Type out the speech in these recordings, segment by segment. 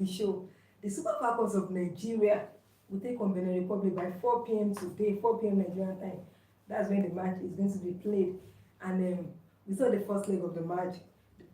show. The Super Falcons of Nigeria will take on Benin Republic by 4 p.m. today, 4 p.m. Nigerian time. That's when the match is going to be played. And we saw the first leg of the match.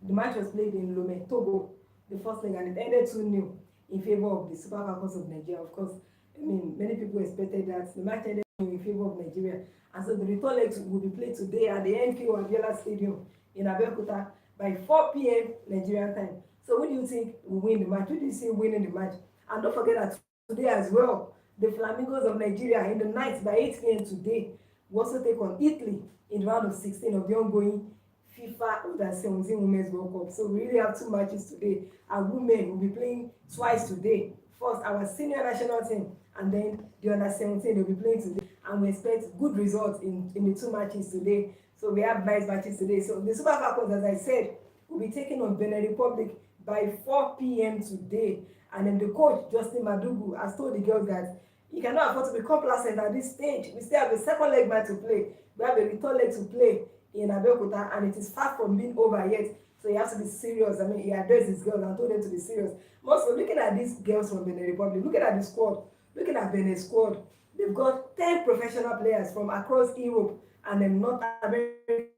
The match was played in Lome, Togo, the first leg, and it ended 2-0 in favor of the Super Falcons of Nigeria. Of course, many people expected that. The match ended in favor of Nigeria. And so the return leg will be played today at the NKO Abiola Stadium in Abeokuta by 4 p.m. Nigerian time. So who do you think will win the match? Who do you see winning the match? And don't forget that today as well, the Flamingos of Nigeria in the night by 8 p.m. today will also take on Italy in the round of 16 of the ongoing FIFA Under-17 Women's World Cup. So we really have two matches today. Our women will be playing twice today. First, our senior national team, and then the Under-17 they'll be playing today. And we expect good results in the two matches today. So we have nice matches today. So the Super Falcons, as I said, will be taking on Benin Republic by 4 p.m. today. And then the coach, Justin Madugu, has told the girls that he cannot afford to be complacent at this stage. We still have a second leg match to play. We have a return leg to play in Abeokuta, and it is far from being over yet. So he has to be serious. I mean, he addressed his girls and told them to be serious. Also, looking at these girls from Benin Republic, looking at the squad, looking at Benin squad, they've got 10 professional players from across Europe and then North America.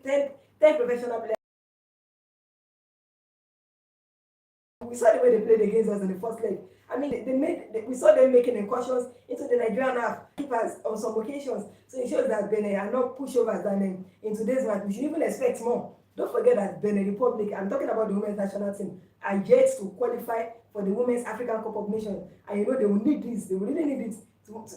10 professional players. We saw the way they played against us in the first leg. I mean, we saw them making incursions into the Nigerian half keepers on some occasions. So it shows that Benin are not pushovers than in today's match. We should even expect more. Don't forget that Benin Republic, I'm talking about the women's national team, are yet to qualify for the Women's African Cup of Nations. And you know they will need this. They will really need it.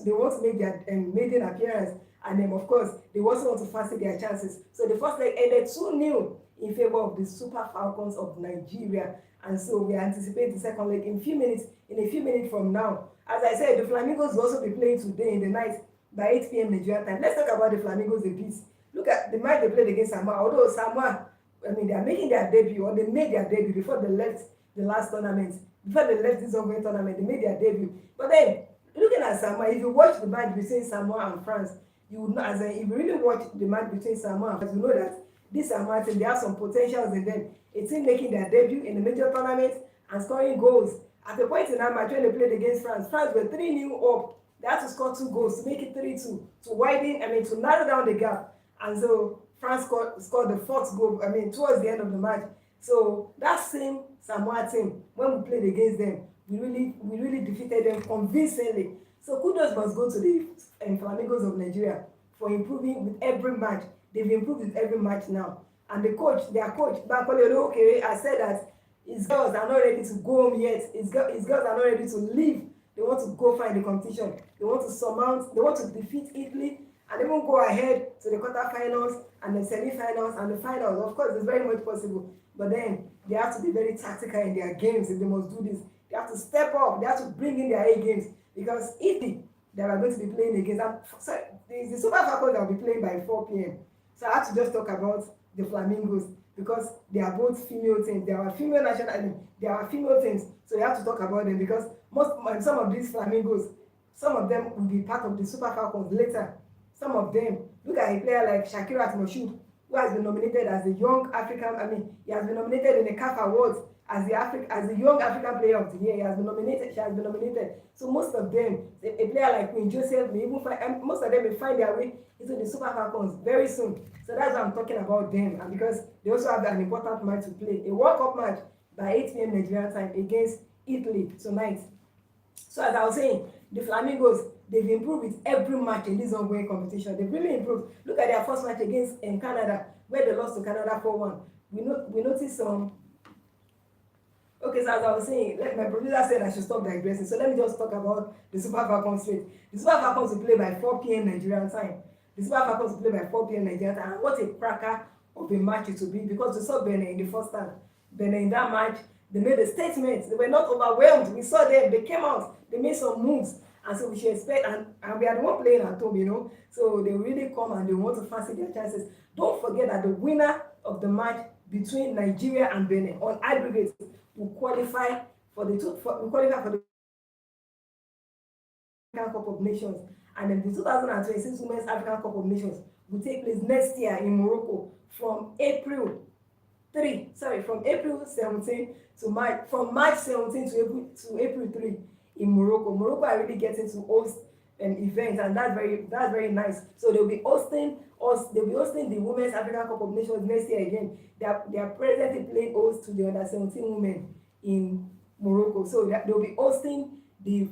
They want to make their maiden appearance. And then, of course, they also want to fancy their chances. So the first leg ended 2-0 in favor of the Super Falcons of Nigeria. And so we anticipate the second leg in a few minutes from now. As I said, the Flamingos will also be playing today in the night by 8 p.m. Nigerian time. Let's talk about the Flamingos a bit. Look at the match they played against Samoa. Although Samoa, they are making their debut, or they made their debut before they left the last tournament. Before they left this ongoing tournament, they made their debut. But then, looking at Samoa, if you watch the match between Samoa and France, you would know, if you really watch the match between Samoa and France, you know that this Samoa team, they have some potentials in them. A team making their debut in the major tournament and scoring goals. At a point in that match when they played against France, France were 3-0 up. They had to score 2 goals to make it 3-2, to narrow down the gap. And so France scored the 4th goal, towards the end of the match. So that same Samoa team, when we played against them, we really defeated them convincingly. So kudos must go to the Flamingos of Nigeria for improving with every match. They've improved with every match now. And their coach, Bankole Olokere, has said that his girls are not ready to go home yet. His girls are not ready to leave. They want to go find the competition. They want to defeat Italy and even go ahead to the quarterfinals and the semi-finals and the finals. Of course, it's very much possible. But then they have to be very tactical in their games if they must do this. They have to step up. They have to bring in their A games. Because Italy, they are going to be playing against them. So the Super Falcons that will be playing by 4 p.m. So I have to just talk about the Flamingos because they are both female teams. They are female they are female teams. So you have to talk about them because some of these Flamingos, some of them will be part of the Super Falcons later. Some of them, look at a player like Shakirat Moshood, who has been nominated as the young African, he has been nominated in the CAF Awards as the young African player of the year. She has been nominated. So most of them, a player like Queen Joseph may even find, most of them may find their way into the Super Falcons very soon. So that's why I'm talking about them. And because they also have an important match to play, a World Cup match by 8 p.m. Nigerian time against Italy tonight. So as I was saying, the Flamingos, they've improved with every match in this ongoing competition. They've really improved. Look at their first match against Canada, where they lost to Canada 4-1. We noticed some. Okay, so as I was saying, like my producer said I should stop digressing. So let me just talk about the Super Falcons straight. The Super Falcons will play by 4 p.m. Nigerian time. The Super Falcons will play by 4 p.m. Nigerian time. And what a cracker of a match it will be because we saw Benin in the first half. Benin in that match, they made a statement. They were not overwhelmed. We saw them. They came out. They made some moves. And so we should expect, and we are the one playing at home, So they really come and they want to fancy their chances. Don't forget that the winner of the match between Nigeria and Benin on aggregate will qualify for the African Cup of Nations, and then the 2026 Women's African Cup of Nations will take place next year in Morocco from April from April 17 to March, from March 17 to April 3 in Morocco. Morocco are really getting to host events, and that's very nice. So they'll be hosting the Women's African Cup of Nations next year again. They are presently playing host to the under 17 women in Morocco. So they'll be hosting the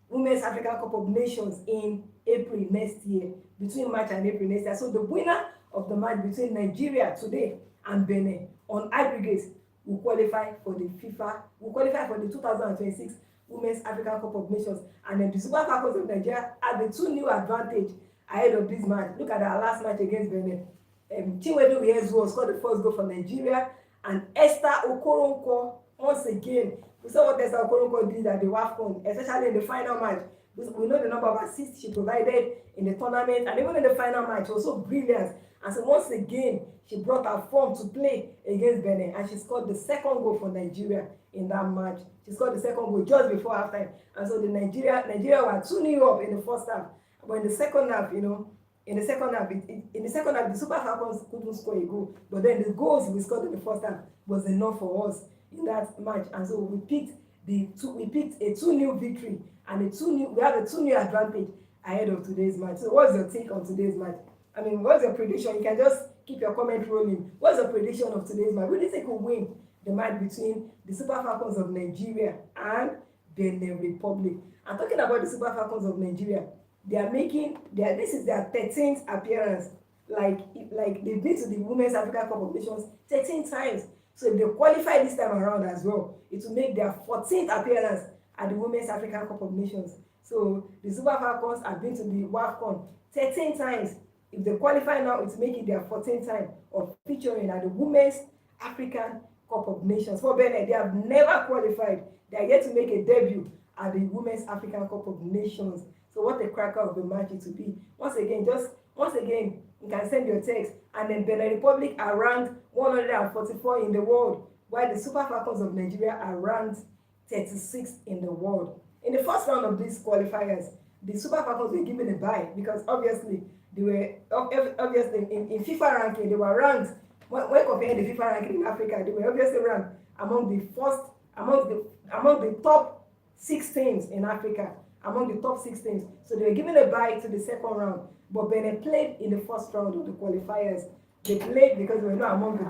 Women's African Cup of Nations in April next year, between March and April next year. So the winner of the match between Nigeria today and Benin on aggregate will qualify for the 2026 Women's African Cup of Nations. And then the Super Falcons of Nigeria have the two new advantage ahead of this match. Look at our last match against Benin. Chinwedu Uyezuo scored the first goal for Nigeria, and Esther Okoronkwo, once again, we saw what Esther Okoronkwo did at the Wafcon, especially in the final match. We know the number of assists she provided in the tournament, and even in the final match, she was so brilliant. And so once again, she brought her form to play against Benin, and she scored the second goal for Nigeria in that match. She scored the second goal just before halftime. And so Nigeria were 2-0 up in the first half. But in the second half, the Super Falcons couldn't score a goal. But then the goals we scored in the first half was enough for us in that match. And so we picked a 2-0 victory, and we have a 2-0 advantage ahead of today's match. So what's your take on today's match? I mean, what's your prediction? You can just keep your comment rolling. What's your prediction of today's match? Who do you think will win the match between the Super Falcons of Nigeria and Benin Republic? I'm talking about the Super Falcons of Nigeria. This is their 13th appearance. Like they've been to the Women's African Cup of Nations 13 times. So if they qualify this time around as well, it will make their 14th appearance at the Women's African Cup of Nations. So the Super Falcons have been to the Wafcon 13 times. If they qualify now, it's making their 14th time of featuring at the Women's African Cup of Nations. For Benin, they have never qualified. They are yet to make a debut at the Women's African Cup of Nations. So what a cracker of a match it will be. Once again, you can send your text. And then Benin Republic are ranked 144 in the world, while the Super Falcons of Nigeria are ranked 36th in the world. In the first round of these qualifiers, the Super Falcons were given a bye because obviously in FIFA ranking they were ranked, when comparing the FIFA ranking in Africa, they were obviously ranked among the top 6 teams in Africa, among the top 6 teams. So they were given a bye to the second round, but Benin played in the first round of the qualifiers. They played because they were not among the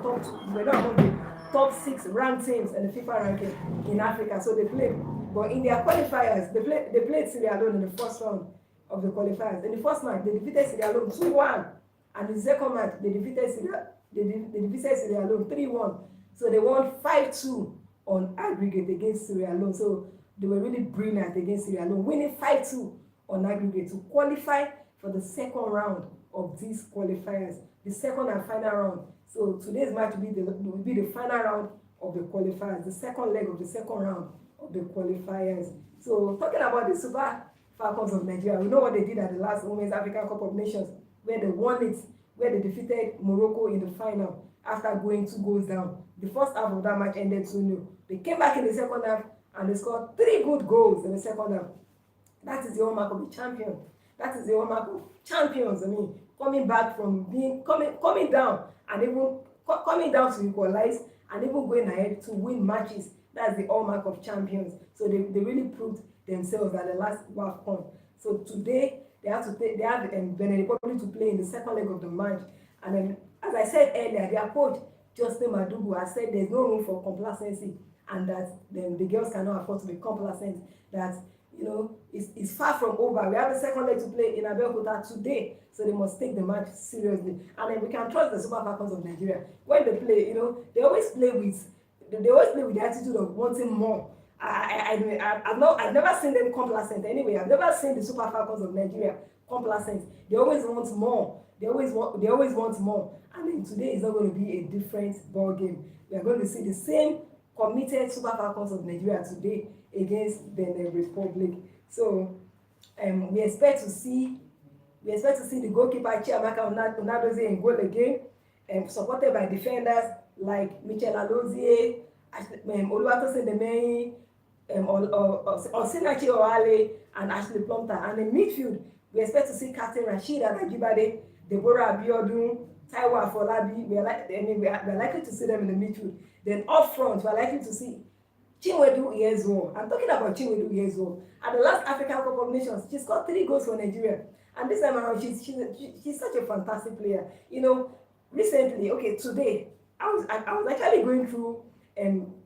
top 6 ranked teams in the FIFA ranking in Africa. So they played, but in their qualifiers, they played Sierra Leone in the first round of the qualifiers. In the first match, they defeated Sierra Leone 2-1, and in the second match, they defeated Sierra Leone 3-1. So they won 5-2 on aggregate against Sierra Leone. So they were really brilliant against Sierra Leone, winning 5-2 on aggregate to qualify for the second round of these qualifiers, the second and final round. So today's match will be the final round of the qualifiers, the second leg of the second round of the qualifiers. So talking about the Super Falcons of Nigeria, we know what they did at the last Women's African Cup of Nations, where they won it, where they defeated Morocco in the final after going 2 goals down. The first half of that match ended 2-0. They came back in the second half and they scored 3 good goals in the second half. That is the hallmark of the champion. That is the hallmark of champions. I mean, coming down and even coming down to equalize and even going ahead to win matches. That's the hallmark of champions. So they really proved themselves at the last Wafcon. So today they have Benin Republic to play in the second leg of the match. And then, as I said earlier, their coach Justin Madugu has said there's no room for complacency, and that the girls cannot afford to be complacent. That it's far from over. We have the second leg to play in Abeokuta today, so they must take the match seriously. And then we can trust the Super Falcons of Nigeria when they play. They always play with the attitude of wanting more. I've never seen them complacent. Anyway, I've never seen the Super Falcons of Nigeria complacent. They always want more. They always want more. And then today is not going to be a different ball game. We are going to see the same committed Super Falcons of Nigeria today against Benin Republic. So we expect to see the goalkeeper Chiamaka Onadozie in goal again, supported by defenders like Michel Alozie, Oluwatosin Demeyi, Osinachi Oale, and Ashley Plumter. And in midfield, we expect to see Captain Rashida Najibade, Deborah Abiodun, Taiwo Afolabi, we are likely to see them in the midfield. Then up front, we are likely to see Chinwedu Ihezuo. I'm talking about Chinwedu Ihezuo. At the last African Cup of Nations, she scored 3 goals for Nigeria. And this time around, she's such a fantastic player. You know, recently, okay, today, I was actually going through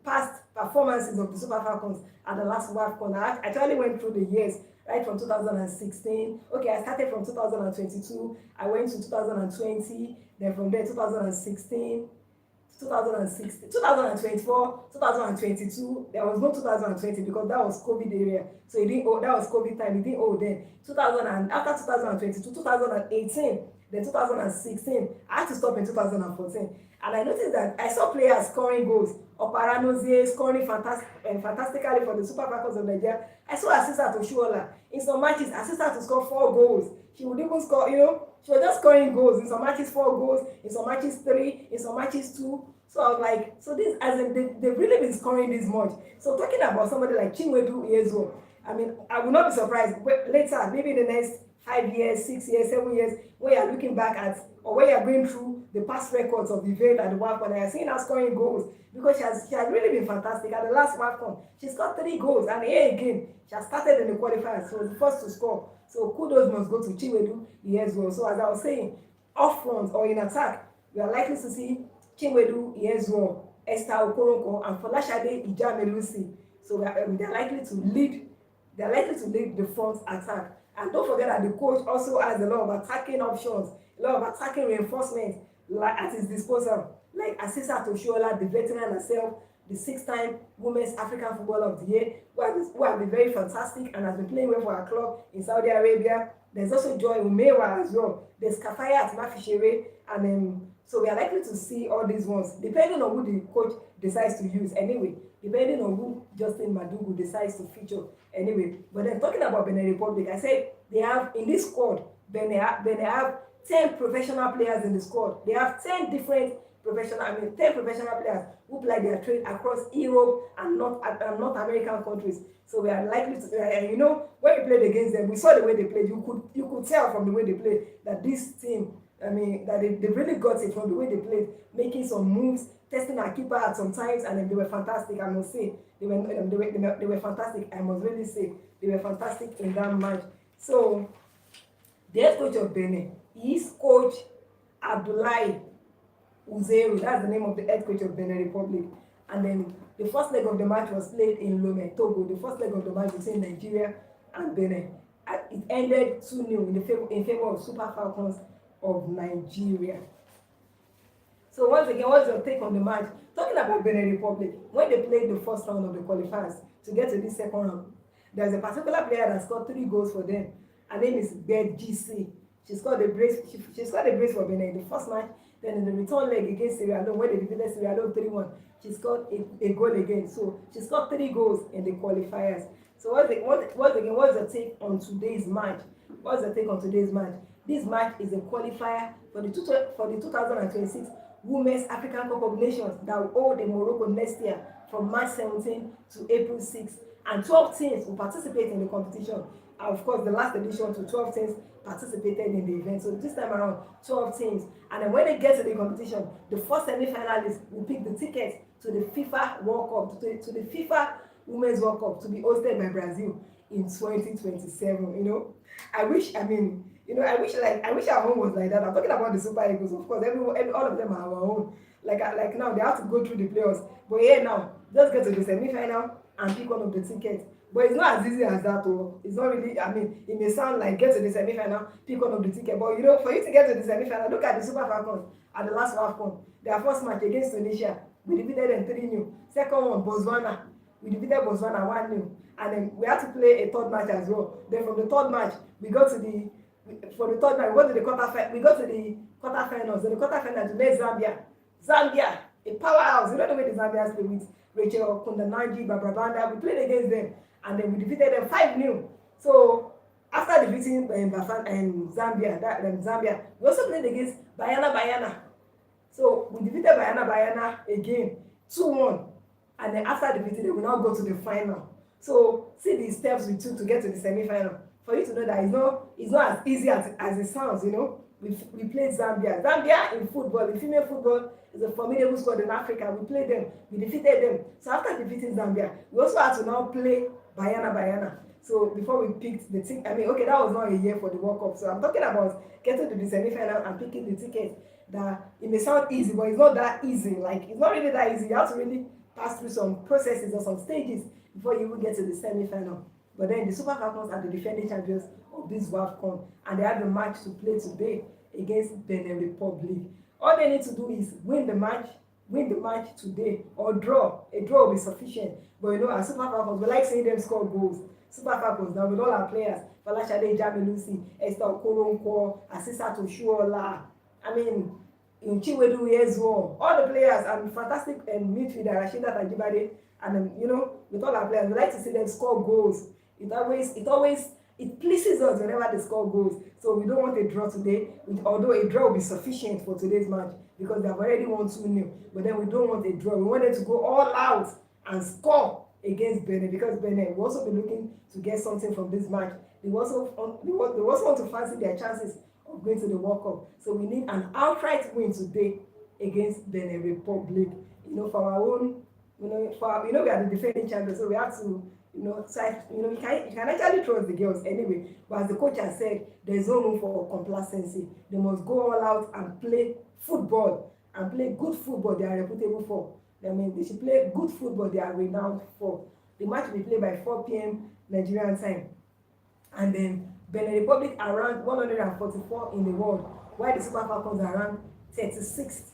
past performances of the Super Falcons at the last Wafcon. I actually went through the years, right from 2016. Okay, I started from 2022. I went to 2020. Then from there, 2016. 2016, 2024, 2022, there was no 2020 because that was COVID area. So it didn't that was COVID time, it didn't hold then. 2000 and after 2022, 2018, then 2016, I had to stop in 2014. And I noticed that I saw players scoring goals. Oparanozie scoring fantastically for the Super Falcons of Nigeria. I saw Asisa Toshuola. In some matches, Asisa to score 4 goals. She would even score, she was just scoring goals. In some matches, 4 goals. In some matches, 3. In some matches, 2. So I was like, so this, as in, they've really been scoring this much. So talking about somebody like Chinwedu Ihezuo, I mean, I will not be surprised later, maybe in the next 5 years, 6 years, 7 years, when you're looking back at, or when you're going through the past records of the event at the Wafcon, and you're seeing her scoring goals, because she has really been fantastic. At the last Wafcon, she scored 3 goals, and here again, she has started in the qualifiers. She was the first to score. So kudos must go to Chinwedu Ihezuo. So as I was saying, off front or in attack, we are likely to see Chinwedu Ihezuo, Esther Okoronkwo, and Folashade Ijamelusi. So they're likely to lead. They're likely to lead the front attack. And don't forget that the coach also has a lot of attacking options, a lot of attacking reinforcements at his disposal, like Asisa Toshuola, the veteran herself, the 6-time Women's African Footballer of the Year, who has been very fantastic and has been playing well for her club in Saudi Arabia. There's also Joy Umewa as well. There's Kafaya Atmafishere, and so we are likely to see all these ones, depending on who the coach decides to use anyway, depending on who Justin Madugu decides to feature anyway. But then talking about Benin Republic, I said they have, in this squad, Benin have 10 professional players in the squad. They have 10 professional players who play their trade across Europe and North American countries. So we are likely to, when we played against them, we saw the way they played. You could tell from the way they played that this team, that they really got it from the way they played, making some moves, testing our keeper at some times, and they were fantastic. I must say they were fantastic. I must really say they were fantastic in that match. So the head coach of Benin is Coach Abdullahi Uzeru. That's the name of the head coach of Benin Republic. And then the first leg of the match was played in Lome, Togo. The first leg of the match between Nigeria and Benin. And it ended 2-0 in favor of Super Falcons of Nigeria. So once again, what's your take on the match? Talking about Benin Republic, when they played the first round of the qualifiers to get to this second round, there's a particular player that scored 3 goals for them. Her name is Bed GC. She scored a brace. She scored a brace for Benin in the first match. Then in the return leg against Sierra Leone, when they defeated Sierra Leone 3-1, she scored a goal again. So she scored 3 goals in the qualifiers. So what's your take on today's match? What's your take on today's match? This match is a qualifier for the 2026 Women's African Cup of Nations that will hold in Morocco next year from March 17 to April 6. And 12 teams will participate in the competition. And of course, the last edition to 12 teams participated in the event. So this time around, 12 teams. And then when they get to the competition, the first semi-finalists will pick the ticket to the FIFA World Cup, to the FIFA Women's World Cup to be hosted by Brazil in 2027. I wish our home was like that. I'm talking about the Super Eagles, of course. All of them are our own. Like now, they have to go through the playoffs. But now, just get to the semi-final and pick one of the tickets. But it's not as easy as that. It's not really, it may sound like get to the semi-final, pick one of the tickets. But for you to get to the semi-final, look at the Super Falcons at the last Wafcon. Their first match against Tunisia, we defeated them 3-0. Second one, Botswana. We defeated Botswana 1-0. And then we had to play a third match as well. Then from the third match, we go to the quarterfinals. In the quarterfinals, we met Zambia. Zambia, a powerhouse. You don't know where the Zambians play with Rachel Kundananji, Babrabanda. We played against them. And then we defeated them 5-0. So after defeating Zambia, we also played against Bayana. So we defeated Bayana again, 2-1. And then after defeating them, we now go to the final. So see the steps we took to get to the semi-final. For you to know that it's not as easy as it sounds, we played Zambia. Zambia in football, in female football, is a formidable squad in Africa. We played them, we defeated them. So after defeating Zambia, we also had to now play Bayana. So before we picked the ticket, I mean, okay, that was not a year for the World Cup. So I'm talking about getting to the semi-final and picking the ticket. That it may sound easy, but it's not that easy. Like, it's not really that easy. You have to really pass through some processes or some stages before you even get to the semi-final. But then the Super Falcons are the defending champions of this Wafcon, and they have the match to play today against Benin Republic. All they need to do is win the match today, or draw. A draw will be sufficient. But you know, as Super Falcons, we like seeing them score goals. Super Falcons, now with all our players, Falashade Jamilusi, Esther Okoronkwo, Asisa Toshuola, I mean, in Chiwedu Yezuo, all the players, and fantastic midfielder Rashida Tajibade, and you know, with all our players, we like to see them score goals. It pleases us whenever they score goals. So we don't want a draw today, although a draw will be sufficient for today's match because they have already won 2-0. But then we don't want a draw. We want them to go all out and score against Benin, because Benin will also be looking to get something from this match. They also want to fancy their chances of going to the World Cup. So we need an outright win today against Benin Republic. You know, for our own, we are the defending champions, so we have to, you can actually trust the girls anyway. But as the coach has said, there's no room for complacency. They must go all out and play football, and play good football they are reputable for. I mean, they should play good football they are renowned for. The match will be played by 4 p.m. Nigerian time. And then Benin Republic are ranked 144 in the world, while the Super Falcons are ranked 36th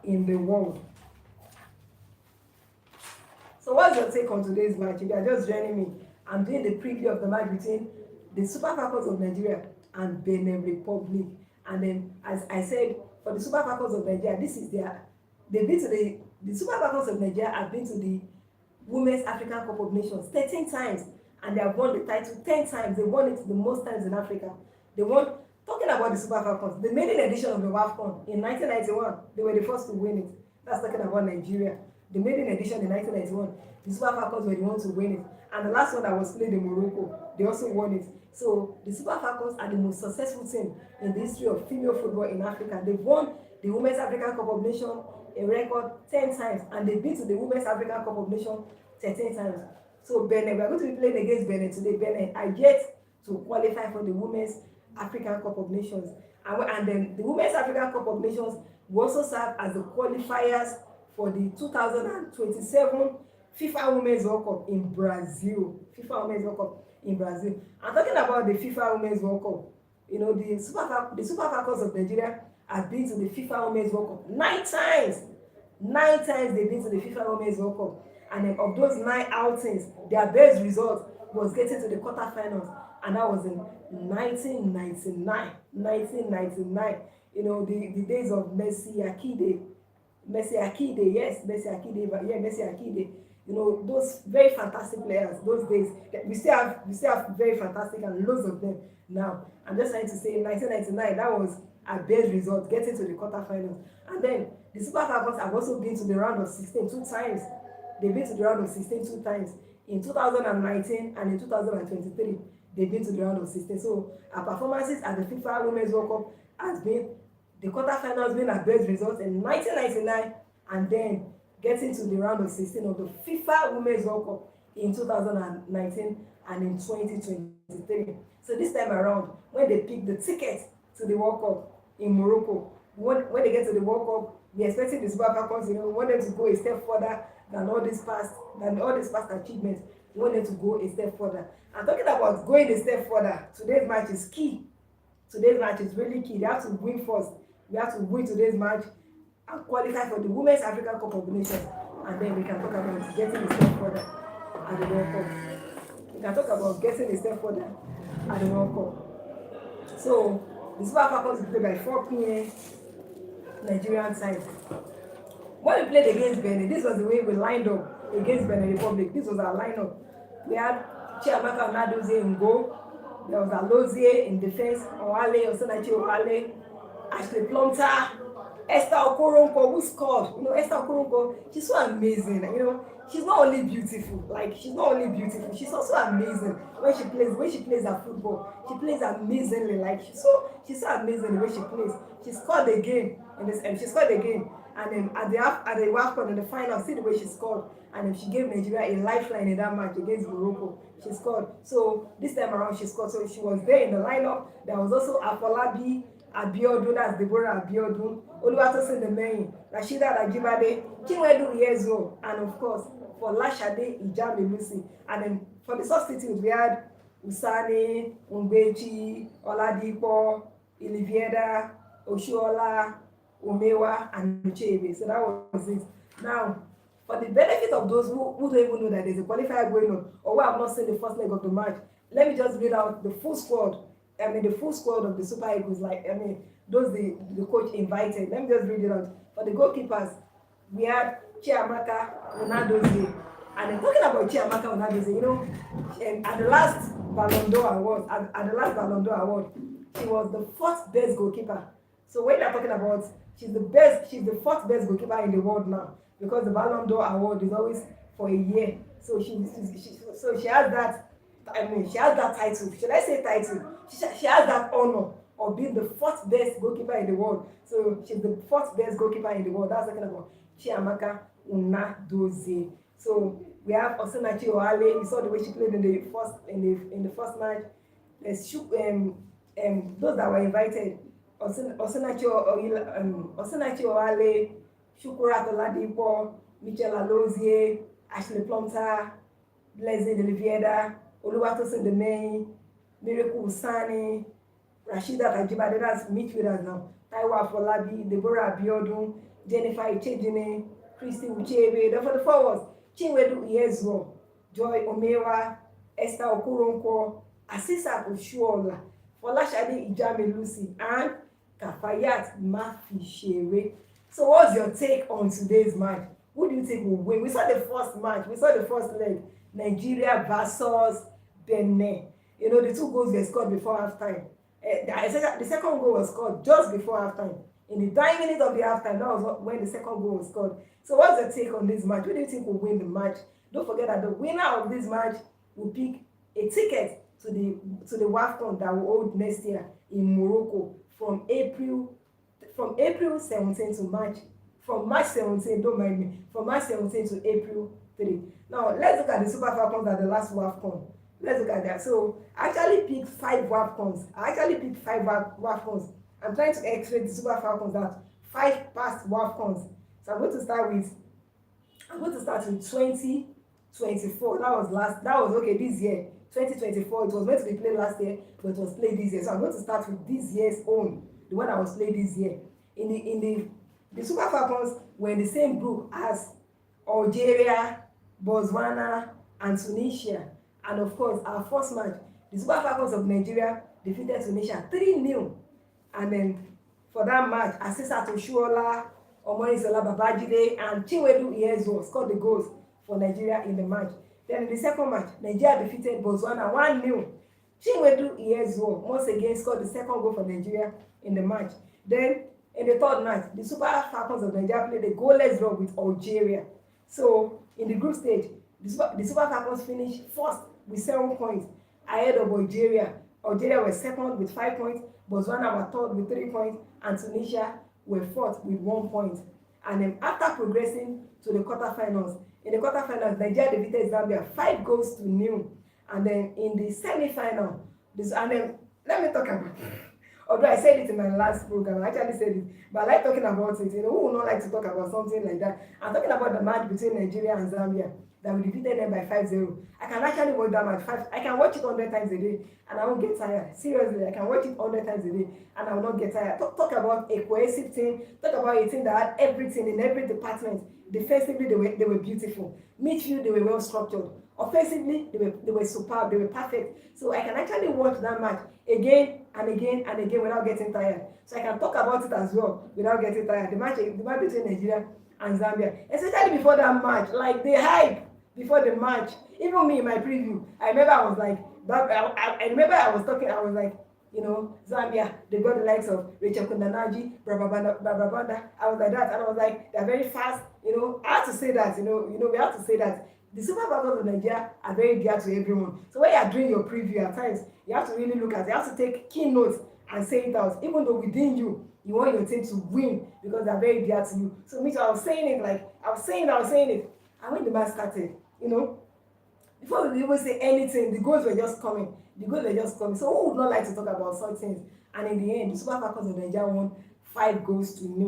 in the world. So what's your take on today's match? If you are just joining me, I'm doing the preview of the match between the Super Falcons of Nigeria and Benin Republic. And then, as I said, for the Super Falcons of Nigeria, they've been to the Super Falcons of Nigeria have been to the Women's African Cup of Nations 13 times, and they have won the title 10 times. They won it the most times in Africa. They won, talking about the Super Falcons, the maiden edition of the Wafcon in 1991, they were the first to win it. That's talking about Nigeria. The maiden edition in 1991, the Super Falcons were the ones to win it. And the last one that was played in Morocco, they also won it. So the Super Falcons are the most successful team in the history of female football in Africa. They've won the Women's African Cup of Nations a record 10 times, and they've been to the Women's African Cup of Nations 13 times. So Benin, we are going to be playing against Benin today. Benin are yet to qualify for the Women's African Cup of Nations. And then the Women's African Cup of Nations will also serve as the qualifiers for the 2027 FIFA Women's World Cup in Brazil. FIFA Women's World Cup in Brazil. I'm talking about the FIFA Women's World Cup. You know, the Super Falcons of Nigeria have been to the FIFA Women's World Cup 9 times. 9 times they've been to the FIFA Women's World Cup. And then of those 9 outings, their best result was getting to the quarterfinals. And that was in 1999. 1999. You know, the days of Messi Akide. You know, those very fantastic players, those days, we still have very fantastic and loads of them now. I'm just trying to say, in 1999, that was our best result, getting to the quarterfinals. And then the Super Falcons have also been to the round of 16 2 times. They've been to the round of 16 2 times. In 2019 and in 2023, they've been to the round of 16. So our performances at the FIFA Women's World Cup has been the quarterfinals being our best results in 1999, and then getting to the round of 16 of the FIFA Women's World Cup in 2019 and in 2023. So this time around, when they pick the ticket to the World Cup in Morocco, when they get to the World Cup, we're expecting the Super Falcons, we want them to go a step further than all these past achievements. We want them to go a step further. I'm talking about going a step further. Today's match is key. Today's match is really key. They have to win first. We have to win today's match and qualify for the Women's African Cup of Nations, and then we can talk about getting a step further at the World Cup. We can talk about getting a step further at the World Cup. So the Super Falcons will play by 4 p.m. Nigerian time. When we played against Benin, this was the way we lined up against Benin Republic. This was our lineup. We had Chiamaka Nadozie in goal. There was Alozie in defense, Owale, Osanachi Owale, Ashley Plumter, Esther Okoronkwo, who scored. You know, Esther Okoronkwo, she's so amazing. You know, she's not only beautiful, like she's not only beautiful, she's also amazing when she plays her football. She plays amazingly, like she's so amazing the way she plays. She scored the game in this, and she scored the game, and then at the Wafcon in the final, see the way she scored, and then she gave Nigeria a lifeline in that match against Morocco. She scored. So this time around she scored. So she was there in the lineup. There was also Afolabi Abiodun, that's Deborah Abiodun, Oluwatosin Demeyin, Rashida Ajibade, Chinwedu Ihezuo, and of course for Lashade Ijamelusi. And then for the substitutes we had Usani, Umbechi, Oladipo, Ilivieda, Oshuola, Umewa, and Uchebe. So that was it. Now, for the benefit of those who don't even know that there's a qualifier going on, or who have not seen the first leg of the match, let me just read out the full squad. The full squad of the Super Eagles, those the coach invited. Let me just read it out. For the goalkeepers, we had Chiamaka Unadozie. And I'm talking about Chiamaka Unadozie, you know, at the last Ballon d'Or award, she was the fourth best goalkeeper. So when they're talking about she's the fourth best goalkeeper in the world now, because the Ballon d'Or award is always for a year. So she has that. She has that title. Should I say title? She has that honor of being the fourth best goalkeeper in the world. So she's the fourth best goalkeeper in the world. That's talking about Chiamaka Unadozie. So we have Osinachi Ohale. We saw the way she played in the first match. Those that were invited: Osinachi Ohale, Shukurat Oladipo, Michelle Alozie, Ashley Plumter, Blessing Oliviera, Oluwatosin Demeyin, Miracle Usani, Rashida Ajibade, that's midfielders now, Taiwo Afolabi, Deborah Abiodun, Jennifer Ichejine, Christy Uchebe. Then for the forwards, Chinwedu Ihezuo, Joy Omewa, Esther Okoronkwo, Asisa Oshuola, Folashade Ijamelusi, and Kafayat Mafishere. So what's your take on today's match? Who do you think will win? We saw the first match, we saw the first leg, Nigeria versus Benin. You know, the two goals were scored before halftime. The second goal was scored just before halftime. In the 9 minutes of the halftime, that was when the second goal was scored. So what's your take on this match? Who do you think will win the match? Don't forget that the winner of this match will pick a ticket to the Wafcon that will hold next year in Morocco from April 17 to March. From March 17, don't mind me, from March 17 to April 3. Now, let's look at the Super Falcons at the last Wafcon. Let's look at that. So, I actually picked 5 Wafcons. Wafcons. I'm trying to x-ray the Super Falcons that 5 past Wafcons. So, I'm going to start with 2024. That was okay this year. 2024, it was meant to be played last year, but it was played this year. So, I'm going to start with this year's own, the one that was played this year. In the Super Falcons were in the same group as Algeria, Botswana, and Tunisia. And of course, our first match, the Super Falcons of Nigeria defeated Tunisia 3-0. And then for that match, Asisa Oshuola, Omorisola Babajide, and Chinwedu Ihezuo scored the goals for Nigeria in the match. Then in the second match, Nigeria defeated Botswana 1-0. Chinwedu Ihezuo once again scored the second goal for Nigeria in the match. Then in the third match, the Super Falcons of Nigeria played a goalless draw with Algeria. So in the group stage, the Super Falcons finished first with 7 points ahead of Algeria. Algeria were second with 5 points, Botswana were third with 3 points, and Tunisia were fourth with 1 point. And then after progressing to the quarterfinals, in the quarterfinals, Nigeria defeated Zambia 5-0. And then in the semi-final, let me talk about although I said it in my last program, I actually said it, but I like talking about it. You know, who would not like to talk about something like that? I'm talking about the match between Nigeria and Zambia that we defeated them by 5-0. I can actually watch that match. I can watch it 100 times a day and I won't get tired. Seriously, I can watch it 100 times a day and I will not get tired. Talk about a cohesive team. Talk about a team that had everything in every department. Defensively, they were beautiful. Midfield, they were well structured. Offensively, they were superb. They were perfect. So I can actually watch that match again and again and again without getting tired. So I can talk about it as well without getting tired. The match between Nigeria and Zambia, especially before that match, like the hype before the match. Even me in my preview, I remember I was like, I was like, Zambia, they got the likes of Rachel Kundanaji, Brababanda. I was like that, and I was like, they're very fast. I had to say that. We have to say that the Super Falcons of Nigeria are very dear to everyone. So when you are doing your preview at times, you have to really look at it. You have to take key notes and say it out. Even though within you, you want your team to win because they're very dear to you. So me too, I was saying it. And when the match started, before we even say anything, the goals were just coming. So who would not like to talk about such things? And in the end, the Super Falcons of Nigeria won 5-0.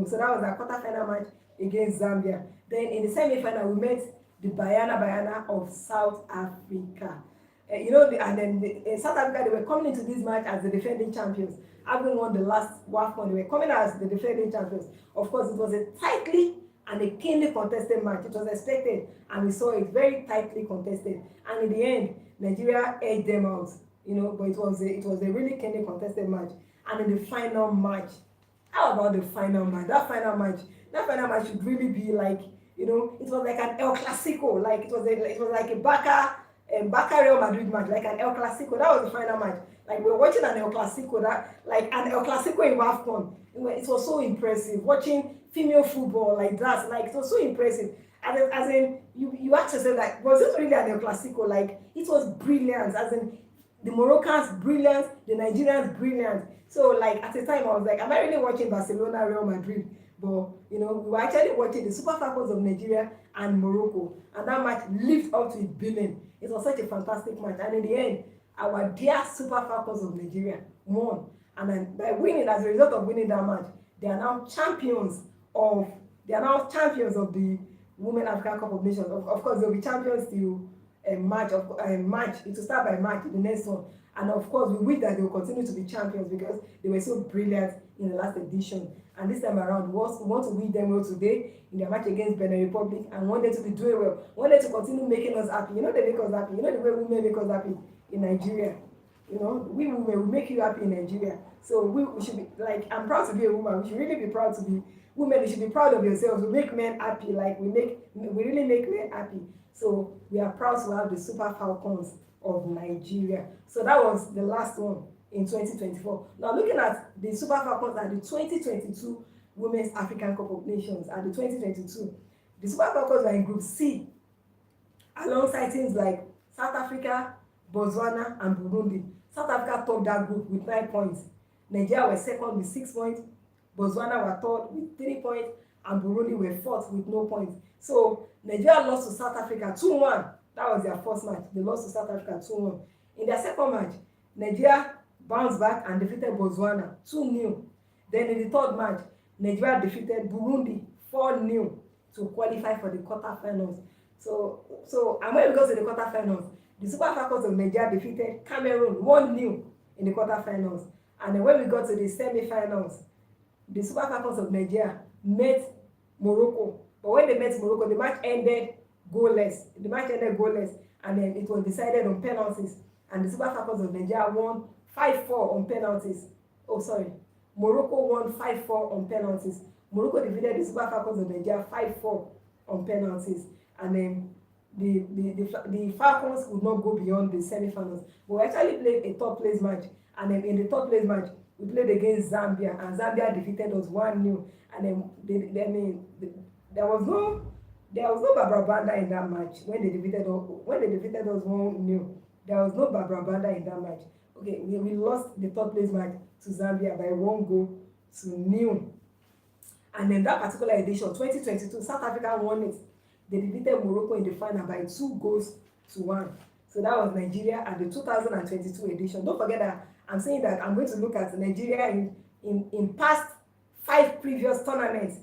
So that was our quarter-final match against Zambia. Then in the semi-final, we met the Bayana of South Africa. South Africa, they were coming into this match as the defending champions. Having won the last Wafcon, they were coming as the defending champions. Of course, it was a tightly and a keenly contested match. It was expected, and we saw it very tightly contested. And in the end, Nigeria edged them out. But it was a really keenly contested match. And in the final match, how about the final match? That final match should really be like, it was like an El Clasico. Like it was like a Barca Real Madrid match, like an El Clasico. That was the final match. Like we were watching an El Clasico, an El Clasico in Wafcon. It was so impressive watching female football like that. Like it was so impressive. As in you ask yourself, like, was this really an El Clasico? Like it was brilliant. As in the Moroccans brilliant, the Nigerians brilliant. So like at the time I was like, am I really watching Barcelona Real Madrid? But we were actually watching the Super Falcons of Nigeria and Morocco, and that match lived up to its billing. It was such a fantastic match, and in the end, our dear Super Falcons of Nigeria won. And then by winning, as a result of winning that match, they are now champions of the Women African Cup of Nations. Of course, they'll be champions till March. It will start by March, the next one. And of course, we wish that they will continue to be champions because they were so brilliant in the last edition. And this time around, we want to win them well today in their match against Benin Republic, and want them to be doing well. Want them to continue making us happy. They make us happy. The way women make us happy in Nigeria. We women will make you happy in Nigeria. So we should be like, I'm proud to be a woman. We should really be proud to be women. You should be proud of yourselves. We make men happy. Like we really make men happy. So we are proud to have the Super Falcons of Nigeria. So that was the last one in 2024. Now looking at the Super Falcons and the 2022 Women's African Cup of Nations and the 2022, the Super Falcons were in Group C alongside teams like South Africa, Botswana, and Burundi. South Africa topped that group with 9 points. Nigeria were second with 6 points. Botswana were third with 3 points, and Burundi were fourth with no points. So Nigeria lost to South Africa 2-1. That was their first match. They lost to South Africa 2-1. In their second match, Nigeria bounced back and defeated Botswana 2-0. Then in the third match, Nigeria defeated Burundi 4-0 to qualify for the quarterfinals. So and when we go to the quarterfinals, the Super Falcons of Nigeria defeated Cameroon 1-0 in the quarterfinals. And then when we got to the semi-finals, the Super Falcons of Nigeria met Morocco. But when they met Morocco, the match ended goalless. And then it was decided on penalties. And the Super Falcons of Nigeria won 5-4 on penalties. Morocco won 5-4 on penalties. Morocco defeated the Super Falcons of Nigeria 5-4 on penalties. And then the Falcons could not go beyond the semi-finals. But we actually played a top place match. And then in the top place match, we played against Zambia, and Zambia defeated us 1-0. And then there was no Barbara Banda in that match when they defeated us 1-0. There was no Barbara Banda in that match. Okay, we lost the third place match to Zambia by 1-0. And then that particular edition, 2022, South Africa won it. They defeated Morocco in the final by 2-1. So that was Nigeria at the 2022 edition. Don't forget that I'm saying that I'm going to look at Nigeria in past 5 previous tournaments.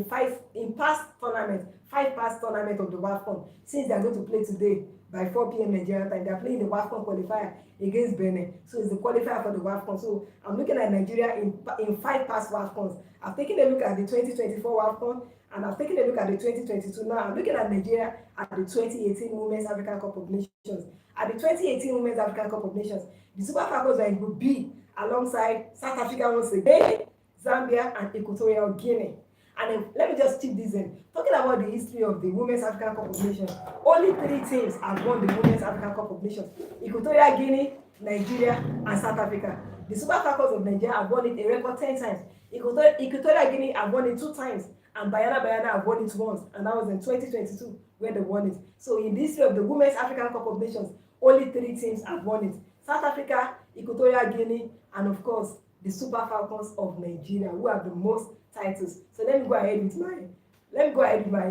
Five past tournaments of the Wafcon, since they are going to play today by 4 p.m. Nigerian time. They are playing the Wafcon qualifier against Benin. So it's the qualifier for the Wafcon. So I'm looking at Nigeria in 5 past Wafcons. I've taken a look at the 2024 Wafcon, and I've taken a look at the 2022. Now I'm looking at Nigeria at the 2018 Women's African Cup of Nations. At the 2018 Women's African Cup of Nations, the Super Falcons were in Group B alongside South Africa once again, Zambia, and Equatorial Guinea. And then let me just chip this in. Talking about the history of the Women's African Cup of Nations, only 3 teams have won the Women's African Cup of Nations: Equatorial Guinea, Nigeria, and South Africa. The Super Falcons of Nigeria have won it a record 10 times. Equatorial Guinea have won it 2 times, and Bayana have won it once, and that was in 2022 when they won it. So in the history of the Women's African Cup of Nations, only 3 teams have won it: South Africa, Equatorial Guinea, and of course the Super Falcons of Nigeria, who have the most titles. So let me go ahead with my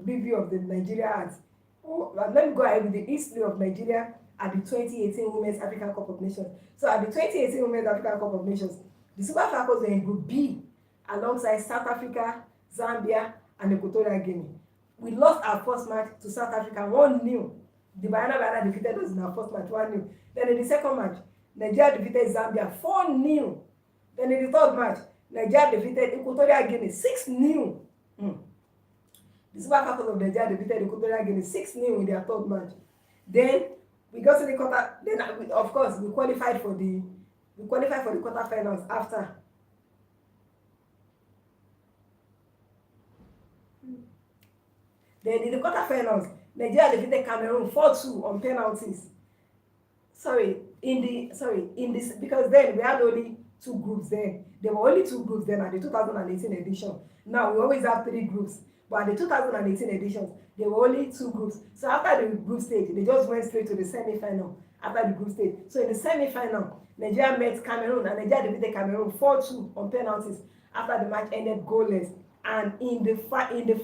review of the Nigeria at. Let me go ahead with the history of Nigeria at the 2018 Women's African Cup of Nations. So at the 2018 Women's African Cup of Nations, the Super Falcons were in Group B alongside South Africa, Zambia, and Equatorial Guinea. We lost our first match to South Africa 1-0. The Bayana defeated us in our first match 1-0. Then in the second match, Nigeria defeated Zambia 4-0. Then in the third match, Nigeria defeated Equatorial Guinea 6-0. The Super Falcons of Nigeria defeated Equatorial Guinea 6-0 in their third match. Then we got to the quarter. Then of course we qualified for the quarterfinals after. Then in the quarterfinals, Nigeria defeated Cameroon 4-2 on penalties. Because then we had only 2 groups then. There were only 2 groups then at the 2018 edition. Now we always have 3 groups. But at the 2018 editions, there were only 2 groups. So after the group stage, they just went straight to the semi-final after the group stage. So in the semi-final, Nigeria met Cameroon, and Nigeria defeated Cameroon 4-2 on penalties after the match ended goalless. And in the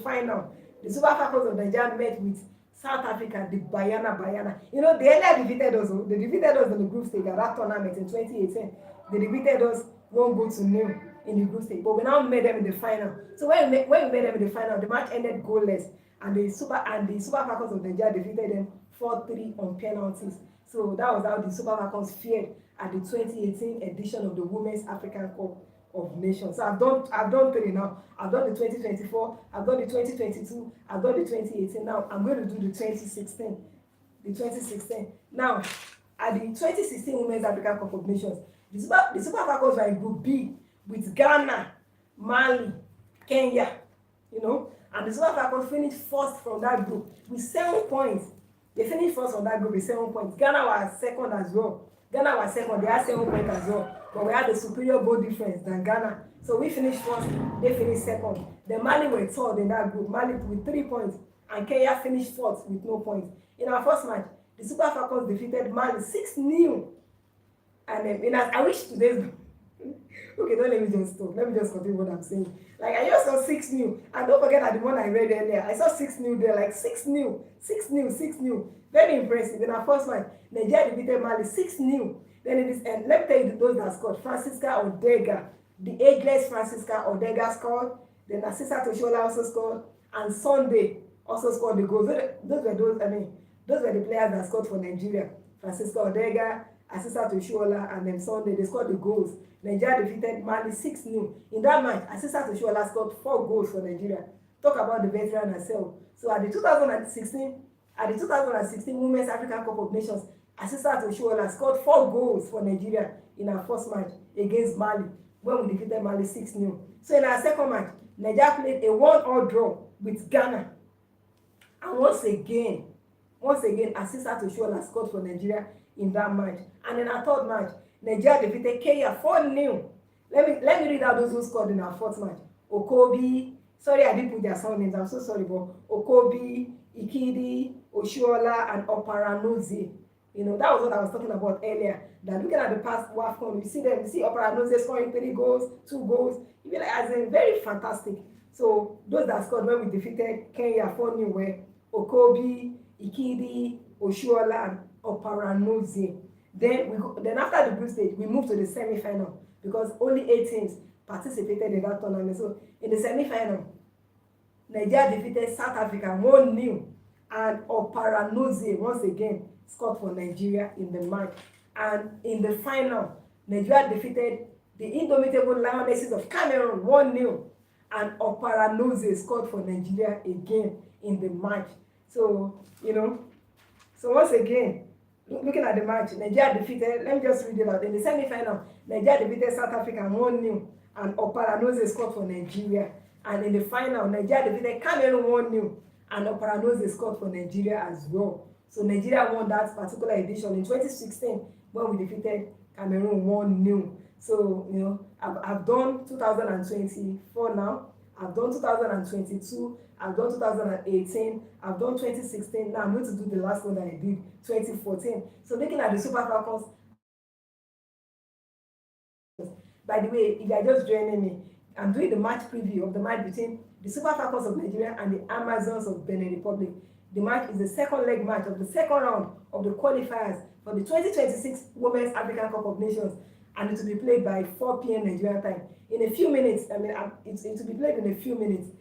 final, the Super Falcons of Nigeria met with South Africa, the Bayana. You know, they earlier defeated us. They defeated us in the group stage at that tournament in 2018. They defeated us 1-0 in the group stage, but we now made them in the final. So when we made them in the final, the match ended goalless, and the Super Falcons of Nigeria defeated them 4-3 on penalties. So that was how the Super Falcons fared at the 2018 edition of the Women's African Cup of Nations. So I've done 3 now. I've done the 2024, I've done the 2022, I've done the 2018. Now I'm going to do the 2016. Now, at the 2016 Women's African Cup of Nations, the Super Falcons were in Group B with Ghana, Mali, Kenya, and the Super Falcons finished first from that group with 7 points. They finished first from that group with 7 points. Ghana was second as well. They had 7 points as well, but we had a superior goal difference than Ghana. So we finished first, they finished second. Then Mali were third in that group, Mali with 3 points, and Kenya finished fourth with no points. In our first match, the Super Falcons defeated Mali 6-0. And I wish today's okay, don't let me just stop. Let me just continue what I'm saying. Like, I just saw 6-0. And don't forget that the one I read earlier, I saw 6-0 there, like 6-0. Very impressive. In our first match, Nigeria defeated Mali 6-0. Then it is, and let me tell you those that scored. Francisca Odega, the ageless Francisca Odega scored. Then Asisa Toshola also scored. And Sunday also scored the goals. Those were the players that scored for Nigeria. Francisca Odega, Asisa Toshola, and then Sunday, they scored the goals. Nigeria defeated Mali 6-0. In that match, Asisa Toshola scored 4 goals for Nigeria. Talk about the veteran herself. So at the 2016 Women's African Cup of Nations, Asisa Toshola scored 4 goals for Nigeria in our first match against Mali when we defeated Mali 6-0. So in our second match, Nigeria played a 1-1 draw with Ghana. And once again, Asisa Toshola scored for Nigeria in that match. And in our third match, Nigeria defeated Kenya 4-0. Let me read out those who scored in our fourth match. Okobi, sorry I didn't put their surnames, I'm so sorry, but Okobi, Ikidi, Oshuola, and Oparanozie. That was what I was talking about earlier. That looking at the past Wafcon, you see Oparanozie scoring 3 goals, 2 goals. You be like, as in, very fantastic. So those that scored when we defeated Kenya 4-0 were Okobi, Ikidi, Oshuola, and Oparanozie. Then after the group stage, we moved to the semi-final because only 8 teams participated in that tournament. So in the semi-final, Nigeria defeated South Africa 1-0, and Oparanozie once again scored for Nigeria in the match. And in the final, Nigeria defeated the indomitable Lionesses of Cameroon 1-0, and Oparanozie scored for Nigeria again in the match. So once again, looking at the match, Nigeria defeated, let me just read it out. In the semi-final, Nigeria defeated South Africa 1-0, and Oparanozie scored for Nigeria. And in the final, Nigeria defeated Cameroon 1-0, and Oparanozie scored for Nigeria as well. So Nigeria won that particular edition. In 2016, when we defeated Cameroon 1-0. So, I've done 2024 now, I've done 2022, I've done 2018, I've done 2016, now I'm going to do the last one that I did, 2014. So looking at the Super Falcons, by the way, if you are just joining me, I'm doing the match preview of the match between the Super Falcons of Nigeria and the Amazons of Benin Republic. The match is the second leg match of the second round of the qualifiers for the 2026 Women's African Cup of Nations, and it will be played by 4 p.m. Nigerian time. In a few minutes, it will be played in a few minutes.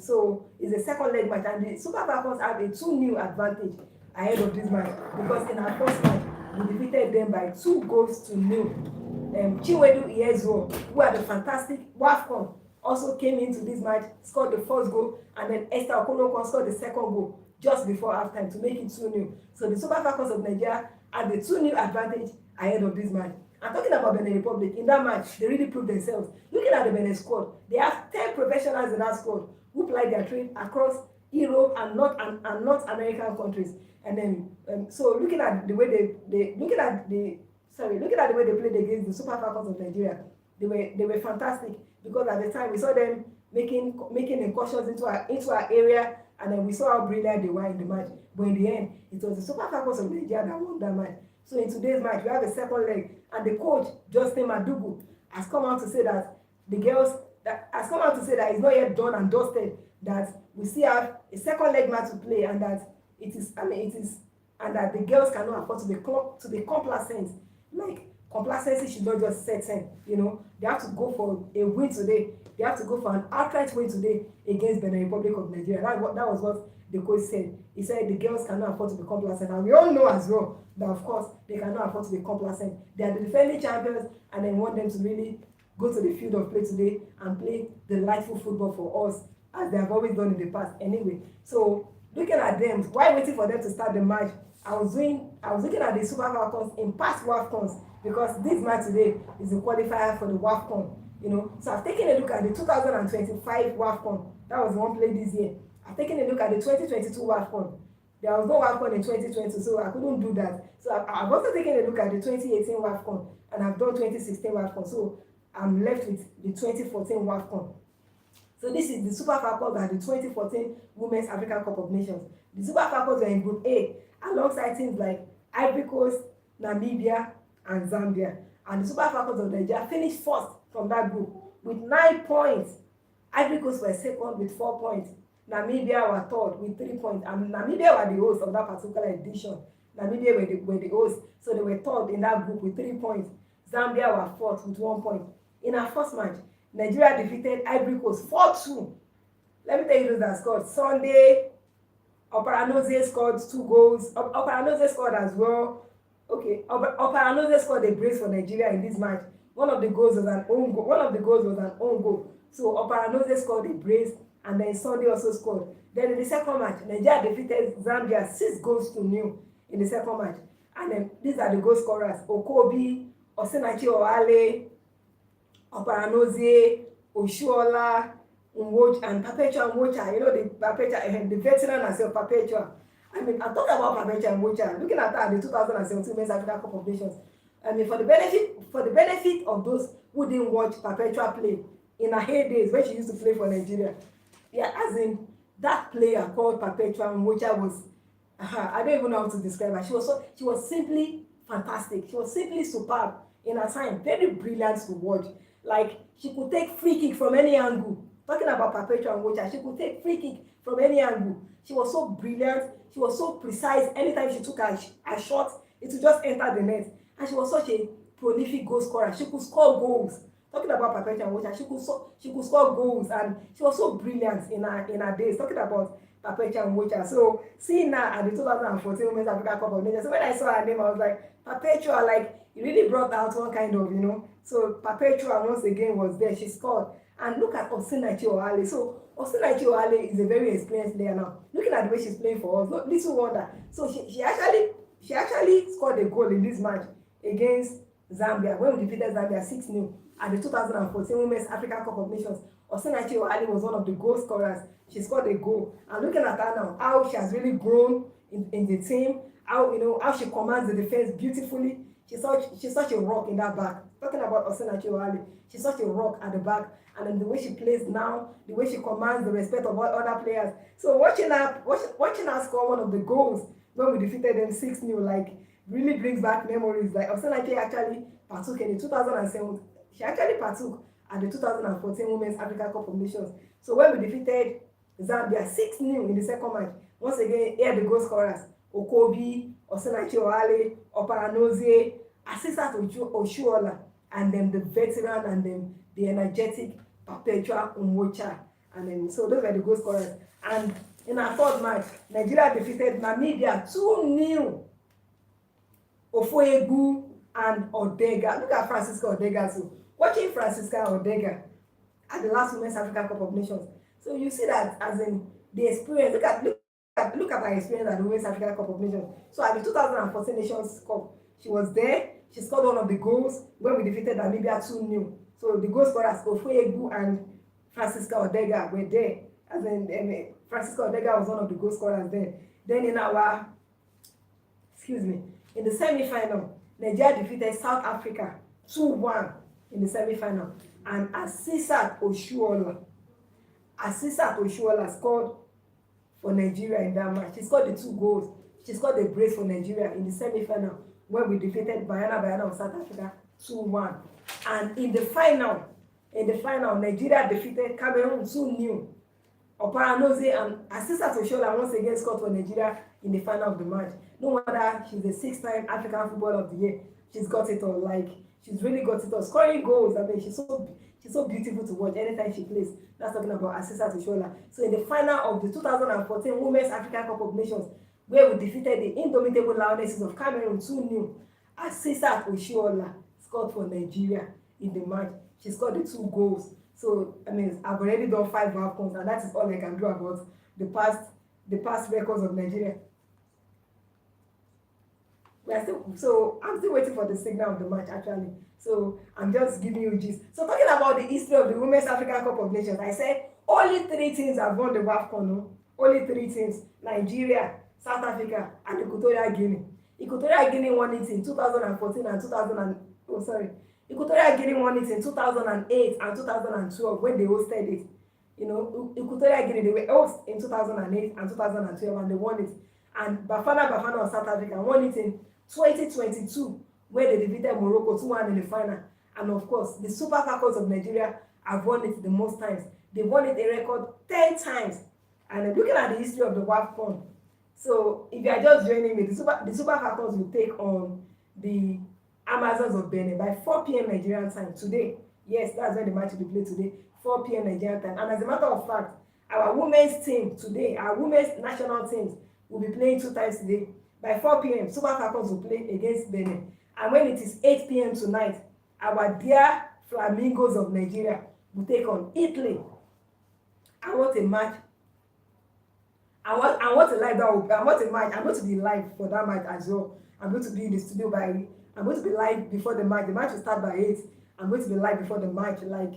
So it's a second leg match, and the Super Falcons have a 2-0 advantage ahead of this match because in our first match, we defeated them by 2-0. Chiwedu Iezuo, who had a fantastic Wafcon, also came into this match, scored the first goal, and then Esther Okonokwon scored the second goal just before halftime to make it 2-0. So the Super Falcons of Nigeria had the 2-0 advantage ahead of this match. I'm talking about Benin Republic. In that match, they really proved themselves. Looking at the Benin squad, they have 10 professionals in that squad who ply their trade across Europe and North American countries. And then, so looking at the way looking at the way they played against the Super Falcons of Nigeria, they were fantastic because at the time we saw them making incursions into our area, and then we saw how brilliant they were in the match. But in the end, it was the Super Falcons of Nigeria that won that match. So in today's match, we have a second leg, and the coach Justin Madugu has come out to say that it's not yet done and dusted, that we still have a second leg match to play, and that and that the girls cannot afford to be complacent. Like, complacency should not just set in, they have to go for a win today. They have to go for an outright win today against Benin Republic of Nigeria. That was what the coach said. He said the girls cannot afford to be complacent, and we all know as well that of course they cannot afford to be complacent. They are the defending champions, and they want them to really go to the field of play today and play delightful football for us, as they have always done in the past anyway. So looking at them, while waiting for them to start the match, I was looking at the Super Falcons in past Wafcons, because this match today is the qualifier for the Wafcon. So I've taken a look at the 2025 Wafcon. That was the one played this year. I've taken a look at the 2022 Wafcon. There was no Wafcon in 2020, so I couldn't do that. So I've also taken a look at the 2018 Wafcon, and I've done 2016 Wafcon. So I'm left with the 2014 Wafcon. So this is the Super Falcons and the 2014 Women's African Cup of Nations. The Super Falcons were in Group A, alongside teams like Ivory Coast, Namibia, and Zambia. And the Super Falcons of Nigeria finished first from that group with 9 points. Ivory Coast were second with 4 points. Namibia were third with 3 points. And Namibia were the hosts of that particular edition. Namibia were the hosts, so they were third in that group with 3 points. Zambia were fourth with 1 point. In our first match, Nigeria defeated Ivory Coast 4-2. Let me tell you those that scored. Sunday, Oparanozie scored 2 goals. Oparanozie scored as well. Okay, Oparanozie scored a brace for Nigeria in this match. One of the goals was an own goal. So Oparanozie scored a brace, and then Sunday also scored. Then in the second match, Nigeria defeated Zambia 6-0 in the second match. And then these are the goal scorers: Okobi, Osinachi Oale, Oparanozie, Oshuola, and Perpetua Mwocha. The veteran herself, Perpetua. I'm talking about Perpetua Mwocha. Looking at her at the 2017 Women's African Cup of Nations. For the benefit of those who didn't watch Perpetua play in her heydays when she used to play for Nigeria, as in that player called Perpetua Mwocha was, I don't even know how to describe her. She was simply fantastic. She was simply superb in her time. Very brilliant to watch. Like, she could take free kick from any angle. Talking about Perpetua Mwocha, she could take free kick from any angle. She was so brilliant. She was so precise. Anytime she took a shot, it would just enter the net. And she was such a prolific goal scorer. She could score goals. Talking about Perpetua Mwocha, she could score goals, and she was so brilliant in her days. Talking about Perpetua Mwocha. So seeing her at the 2014 Women's African Cup of Nations, so when I saw her name, I was like, Perpetua, like, it really brought out one kind of, So Perpetua once again was there. She scored. And look at Osinachi Oale. So Osinachi Oale is a very experienced player now. Looking at the way she's playing for us, little wonder. So she actually scored a goal in this match against Zambia when we defeated Zambia 6-0 at the 2014 Women's African Cup of Nations. Osinachi Oale was one of the goal scorers. She scored a goal. And looking at her now, how she has really grown in the team, how she commands the defense beautifully. she's such a rock in that back. Talking about Osinachi Oale, she's such a rock at the back, and then the way she plays now, the way she commands the respect of all other players. So watching her score one of the goals when we defeated them 6-0, like really brings back memories. Like Osinachi actually partook in the 2007. She actually partook at the 2014 Women's Africa Cup of Nations. So when we defeated Zambia 6-0 in the second match, once again, here the goal scorers: Okobi, Osinachi Oale, Oparanozie, Asisat Oshuola, and then the veteran, and then the energetic Perpetua Umocha. And then, so those were the goal scorers. And in our third match, Nigeria defeated Namibia 2-0. Ofoegu and Odega. Look at Francisca Odega too. Watching Francisca Odega at the last Women's African Cup of Nations. So you see that as in the experience. Look at her experience at the Women's African Cup of Nations. So at the 2014 Nations Cup, she was there. She scored one of the goals when we defeated Namibia 2-0. So the goal scorers Ofoegu and Francisca Odega were there. As in, Francisca Odega was one of the goal scorers there. Then in the semi-final, Nigeria defeated South Africa 2-1 in the semi-final. And Asisat Oshuola scored for Nigeria in that match. She scored the 2 goals. She scored the brace for Nigeria in the semi-final when we defeated Bayana of South Africa 2-1. And in the final, Nigeria defeated Cameroon 2-0. Oparanozie and Asisat Oshuola once again scored for Nigeria in the final of the match. No wonder she's a 6-time African Footballer of the Year. She's got it all. Like, she's really got it all. Scoring goals. I mean, she's so beautiful to watch anytime she plays. That's talking about Asisat Oshuola. So in the final of the 2014 Women's African Cup of Nations, where we defeated the indomitable Lionesses of Cameroon 2-0, Asisat Oshuola scored for Nigeria in the match. She scored the 2 goals. So I mean, I've already done 5 Wafcons, and that is all I can do about the past records of Nigeria. I'm still waiting for the signal of the match actually. So I'm just giving you gist. So talking about the history of the Women's African Cup of Nations, I said only 3 teams have won the Wafcon. No? Only 3 teams: Nigeria, South Africa, and Equatorial Guinea. Equatorial Guinea won it in 2014 and Equatorial Guinea won it in 2008 and 2012 when they hosted it. You know, Equatorial Guinea, they were host in 2008 and 2012 and they won it. And Bafana of South Africa won it in 2022 where they defeated Morocco 2-1 in the final. And of course, the Super Falcons of Nigeria have won it the most times. They won it a record 10 times. And looking at the history of the Wafcon, so if you are just joining me, the Super Falcons will take on the Amazons of Benin by 4 p.m. Nigerian time today. Yes, that's when the match will be played today, 4 p.m. Nigerian time. And as a matter of fact, our women's team today, our women's national teams will be playing 2 times today. By 4 p.m., Super Falcons will play against Benin. And when it is 8 p.m. tonight, our dear Flamingos of Nigeria will take on Italy. I want a match. I want a live that will, I want a match. I'm going to be live for that match as well. I'm going to be in the studio I'm going to be live before the match. The match will start by 8. I'm going to be live before the match, like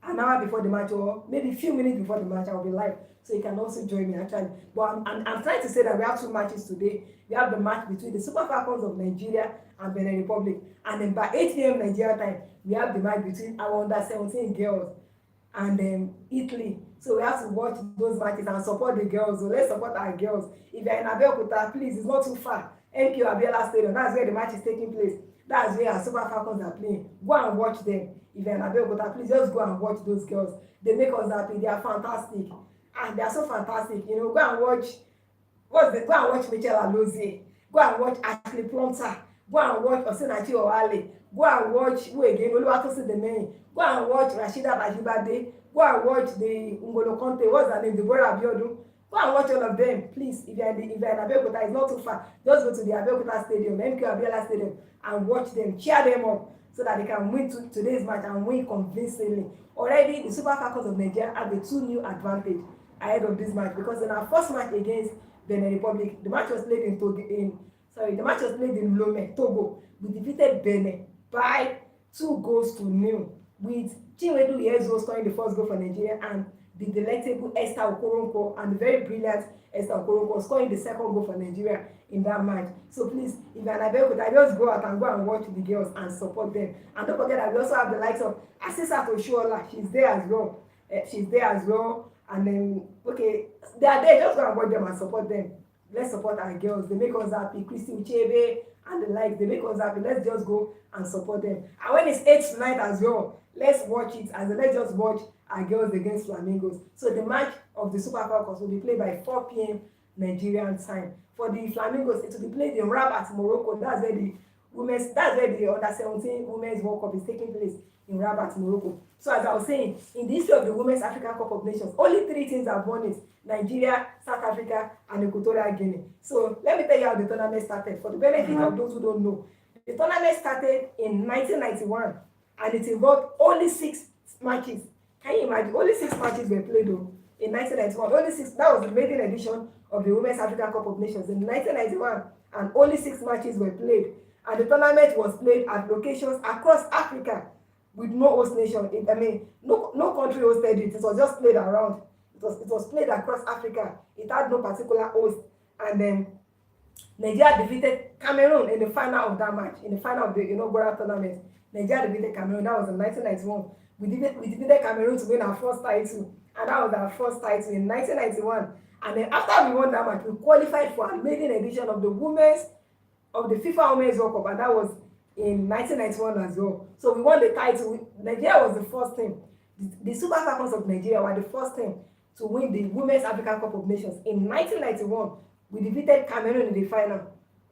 an hour before the match, or maybe a few minutes before the match. I'll be live, so you can also join me actually. But I'm trying to say that we have 2 matches today. We have the match between the Super Falcons of Nigeria and Benin Republic, and then by 8 p.m. Nigeria time, we have the match between our under-17 girls and Italy. So we have to watch those matches and support the girls. So let's support our girls. If you're in Abeokuta, please, it's not too far. MQ Abiola Stadium, that's where the match is taking place. That's where our Super Falcons are playing. Go and watch them. If you're in Abeokuta, please just go and watch those girls. They make us happy. They are fantastic. And they are so fantastic. You know, go and watch Michelle Alozie. Go and watch Ashley Plumter. Go and watch Osinachi Oale. Go and watch Oluwatosin Demeni. Go and watch Rasheedat Ajibade. Go and watch the Ngolo Conte. What's her name? Deborah Abiodun. Go and watch all of them, please. If you're in Abeokuta, it's not too far. Just go to the Abeokuta Stadium, MQ Abiola Stadium, and watch them, cheer them up, so that they can win today's match and win convincingly. Already, the Super Falcons of Nigeria have a 2-0 advantage ahead of this match, because in our first match against Benin Republic, the match was played in Lome, Togo. We defeated Benin by 2-0 with Chinwedu Yezo scoring the first goal for Nigeria and the delectable Esther Okoronkwo and the very brilliant Esther Okoronkwo scoring the second goal for Nigeria in that match. So please, if you're an Abeokuta, just go out and go and watch the girls and support them. And don't forget that we also have the likes of Asisat Oshuola. She's there as well. She's there as well. And then, okay, they are there. Just go and watch them and support them. Let's support our girls. They make us happy. Christy Uchebe and the like, they make us happy. Let's just go and support them. And when it's 8 tonight as well, let's watch it. Let's just watch our girls against Flamingos. So the match of the Super Falcons will be played by 4 p.m. Nigerian time. For the Flamingos, it will be played in Rabat, Morocco. That's where the under 17 Women's World Cup is taking place, in Rabat, Morocco. So as I was saying, in the history of the Women's African Cup of Nations, only 3 teams have won it: Nigeria, South Africa, and Equatorial Guinea. So let me tell you how the tournament started. For the benefit of those who don't know, the tournament started in 1991, and it involved only 6 matches. Can you imagine? Only 6 matches were played though in 1991. Only 6. That was the maiden edition of the Women's African Cup of Nations in 1991, and only 6 matches were played. And the tournament was played at locations across Africa with no host nation. No country hosted it. It was just played around. It was played across Africa. It had no particular host. And then Nigeria defeated Cameroon in the final of that match, in the final of the inaugural tournament. Nigeria defeated Cameroon. That was in 1991. We defeated Cameroon to win our first title, and that was our first title in 1991. And then after we won that match, we qualified for a maiden edition of the FIFA Women's World Cup, and that was in 1991 as well. So we won the title. Nigeria was the first team. The Super Falcons of Nigeria were the first team to win the Women's African Cup of Nations. In 1991, we defeated Cameroon in the final.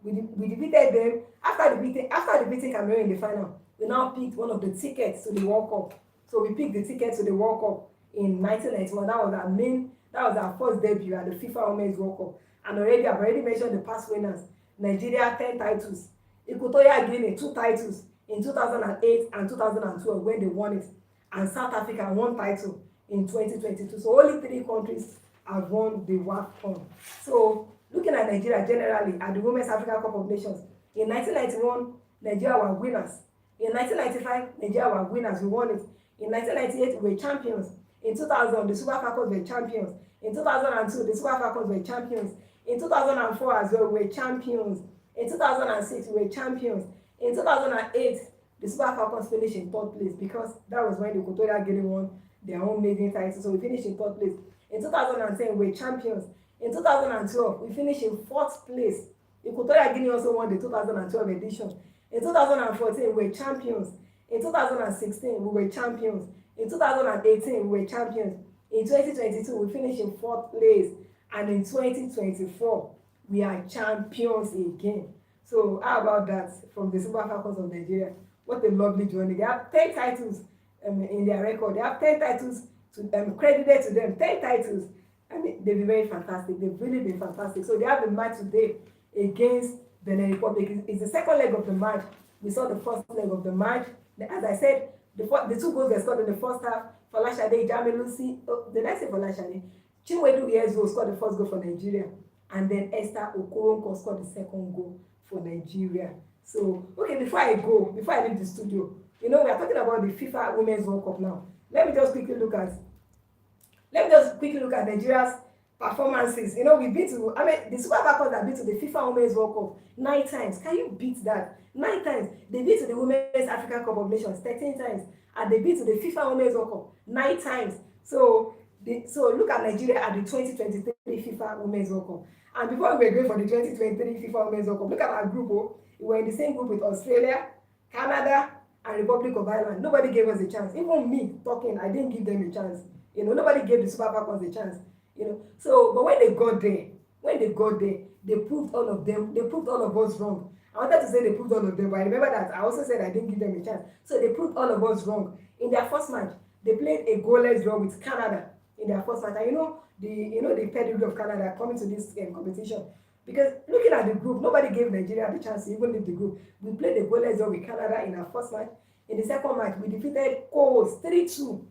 We defeated them. After defeating Cameroon in the final, we now picked one of the tickets to the World Cup. So we picked the ticket to the World Cup in 1991. That was our first debut at the FIFA Women's World Cup. And I've already mentioned the past winners. Nigeria 10 titles, Equatorial Guinea 2 titles in 2008 and 2012 when they won it, and South Africa 1 title in 2022. So only 3 countries have won the Wafcon. So looking at Nigeria generally at the Women's African Cup of Nations, in 1991 Nigeria were winners. In 1995 Nigeria were winners. We won it. In 1998 we were champions. In 2000 the Super Falcons were champions. In 2002 the Super Falcons were champions. In 2004 as well, we were champions. In 2006, we were champions. In 2008, the Super Falcons finished in 3rd place because that was when the Equatorial Guinea won their own maiden title. So we finished in 3rd place. In 2010, we were champions. In 2012, we finished in 4th place. Equatorial Guinea also won the 2012 edition. In 2014, we were champions. In 2016, we were champions. In 2018, we were champions. In 2022, we finished in 4th place. And in 2024, we are champions again. So how about that from the Super Falcons of Nigeria? What a lovely journey. They have 10 titles in their record. They have 10 titles credited to them. 10 titles. They've been very fantastic. They've really been fantastic. So they have a match today against Benin Republic. It's the second leg of the match. We saw the first leg of the match. As I said, the 2 goals were scored in the first half. Falashade, Jamilusi, did I say Falashade? Chinwedu Yezo scored the first goal for Nigeria, and then Esther Okoronkwo scored the second goal for Nigeria. So, okay, before I leave the studio, we are talking about the FIFA Women's World Cup now. Let me just quickly look at Nigeria's performances. We've been to, the Super Falcons have been to the FIFA Women's World Cup 9 times. Can you beat that? 9 times. They've been to the Women's African Cup of Nations 13 times, and they've been to the FIFA Women's World Cup 9 times. So look at Nigeria at the 2023 FIFA Women's World Cup. And before we were going for the 2023 FIFA Women's World Cup, look at our group. We were in the same group with Australia, Canada, and Republic of Ireland. Nobody gave us a chance. Even me talking, I didn't give them a chance. Nobody gave the Super Falcons a chance. So, but when they got there, they proved all of us wrong. I wanted to say they proved all of them, but I remember that I also said I didn't give them a chance. So they proved all of us wrong. In their first match, they played a goalless draw with Canada in their first match. And the pedigree of Canada coming to this competition. Because looking at the group, nobody gave Nigeria the chance to even leave the group. We played a goalless draw with Canada in our first match. In the second match, we defeated co-host 3-2.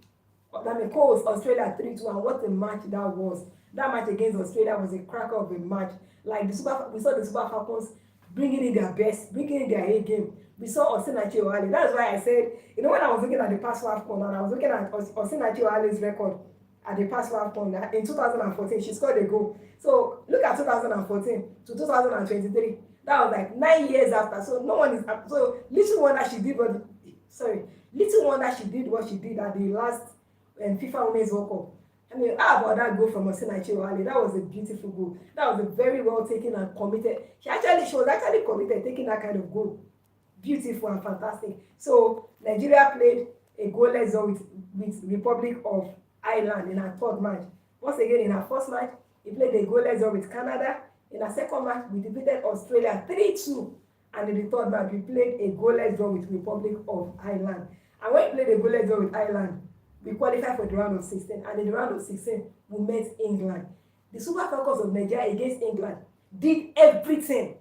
Co-host Australia 3-2, and what a match that was. That match against Australia was a cracker of a match. Like we saw the Super Falcons bringing in their best, bringing in their A game. We saw Osinachi Ohale. That's why I said, when I was looking at the past Wafcon and I was looking at Osinachi Ohale's record, at the past Wafcon in 2014. She scored a goal. So look at 2014 to 2023. That was like 9 years after. So no one is so little wonder she did what little wonder she did what she did at the last FIFA Women's World Cup. I mean, how about that goal from Osinachi Wale? That was a beautiful goal. That was a very well taken and committed. She was actually committed taking that kind of goal. Beautiful and fantastic. So Nigeria played a goalless draw with Republic of Ireland in her third match. Once again, in her first match, we played a goalless draw with Canada. In our second match, we defeated Australia 3-2. And in the third match, we played a goalless draw with Republic of Ireland. And when we played a goalless draw with Ireland, we qualified for the round of 16. And in the round of 16, we met England. The Super Falcons of Nigeria against England did everything,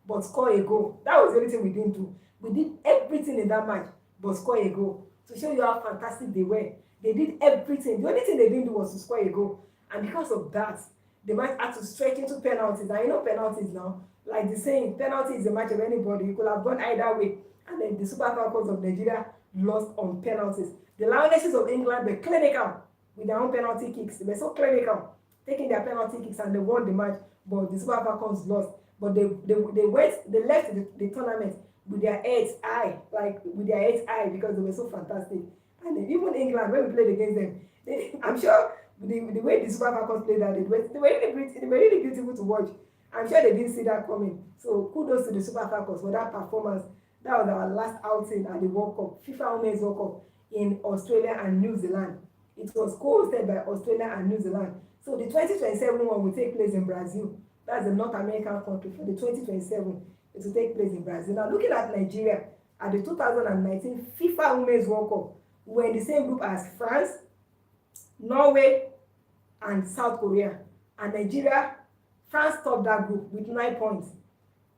but score a goal. That was the only thing we didn't do. We did everything in that match, but score a goal. To show you how fantastic they were. They did everything. The only thing they didn't do was to score a goal. And because of that, the match had to stretch into penalties. And you know penalties now, like the saying, penalty is a match of anybody. You could have gone either way. And then the Super Falcons of Nigeria lost on penalties. The Lionesses of England were clinical with their own penalty kicks. They were so clinical, taking their penalty kicks, and they won the match. But the Super Falcons lost. But they left the tournament with their heads high, because they were so fantastic. And even England, when we played against them, I'm sure the way the Super Falcons played that, they were really beautiful to watch. I'm sure they didn't see that coming. So kudos to the Super Falcons for that performance. That was our last outing at the World Cup, FIFA Women's World Cup in Australia and New Zealand. It was co-hosted by Australia and New Zealand. So the 2027 one will take place in Brazil. That's the North American country. For the 2027, it will take place in Brazil. Now, looking at Nigeria, at the 2019 FIFA Women's World Cup, we were in the same group as France, Norway, and South Korea. And Nigeria, France topped that group with 9 points.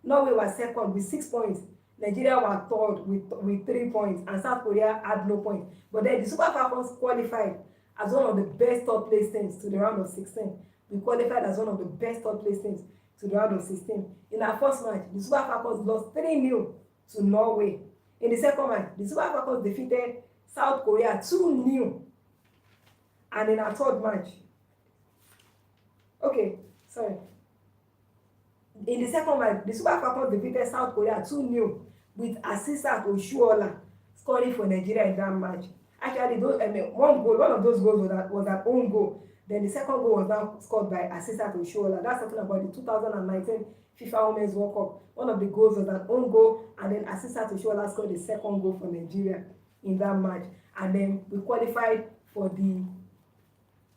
Norway was second with 6 points. Nigeria was third with 3 points. And South Korea had no points. But then the Super Falcons qualified as one of the best third place teams to the round of 16. We qualified as one of the best third place teams to the round of 16. In our first match, the Super Falcons lost 3-0 to Norway. In the second match, the Super Falcons defeated South Korea 2-0. And in our third match, in the second match, the Super Falcons defeated South Korea 2-0 with Asisat Oshuola scoring for Nigeria in that match. Actually, one of those goals was an own goal. Then the second goal was now scored by Asisat Oshuola. That's talking about the 2019 FIFA Women's World Cup. One of the goals was an own goal, and then Asisat Oshuola scored the second goal for Nigeria in that match. And then we qualified for the...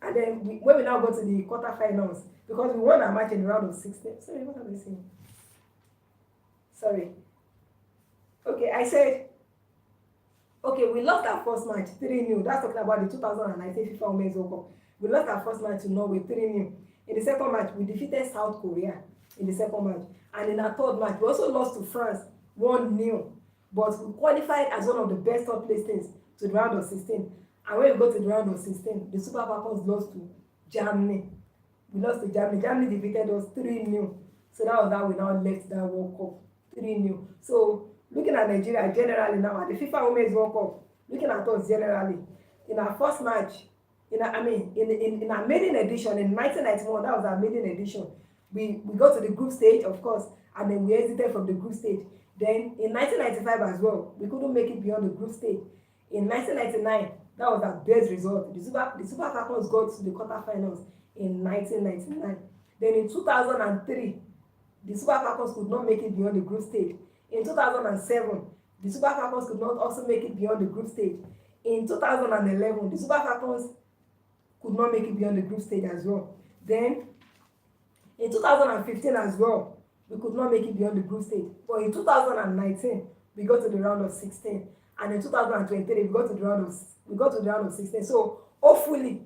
And then when we now go to the quarterfinals, because we won our match in the round of 16. Sorry, what am I saying? Sorry. Okay, I said... Okay, we lost our first match 3-0. That's talking about the 2019 FIFA Women's World Cup. We lost our first match to Norway 3-0. In the second match, we defeated South Korea in the second match. And in our third match, we also lost to France 1-0. But we qualified as one of the best third place teams to the round of 16. And when we go to the round of 16, the Super Falcons lost to Germany. We lost to Germany. Germany defeated us 3-0. So that was how we now left that World Cup 3-0. So looking at Nigeria generally now, at the FIFA Women's World Cup, looking at us generally, in our first match, in our maiden edition in 1991, that was our maiden edition. We got to the group stage, of course, and then we exited from the group stage. Then in 1995 as well, we couldn't make it beyond the group stage. In 1999, that was our best result. The Super Falcons got to the quarterfinals in 1999. Then in 2003, the Super Falcons could not make it beyond the group stage. In 2007, the Super Falcons could not also make it beyond the group stage. In 2011, the Super Falcons could not make it beyond the group stage as well. Then, in 2015 as well, we could not make it beyond the group stage. But in 2019, we got to the round of 16. And in 2023, we got to the round of 16. So, hopefully,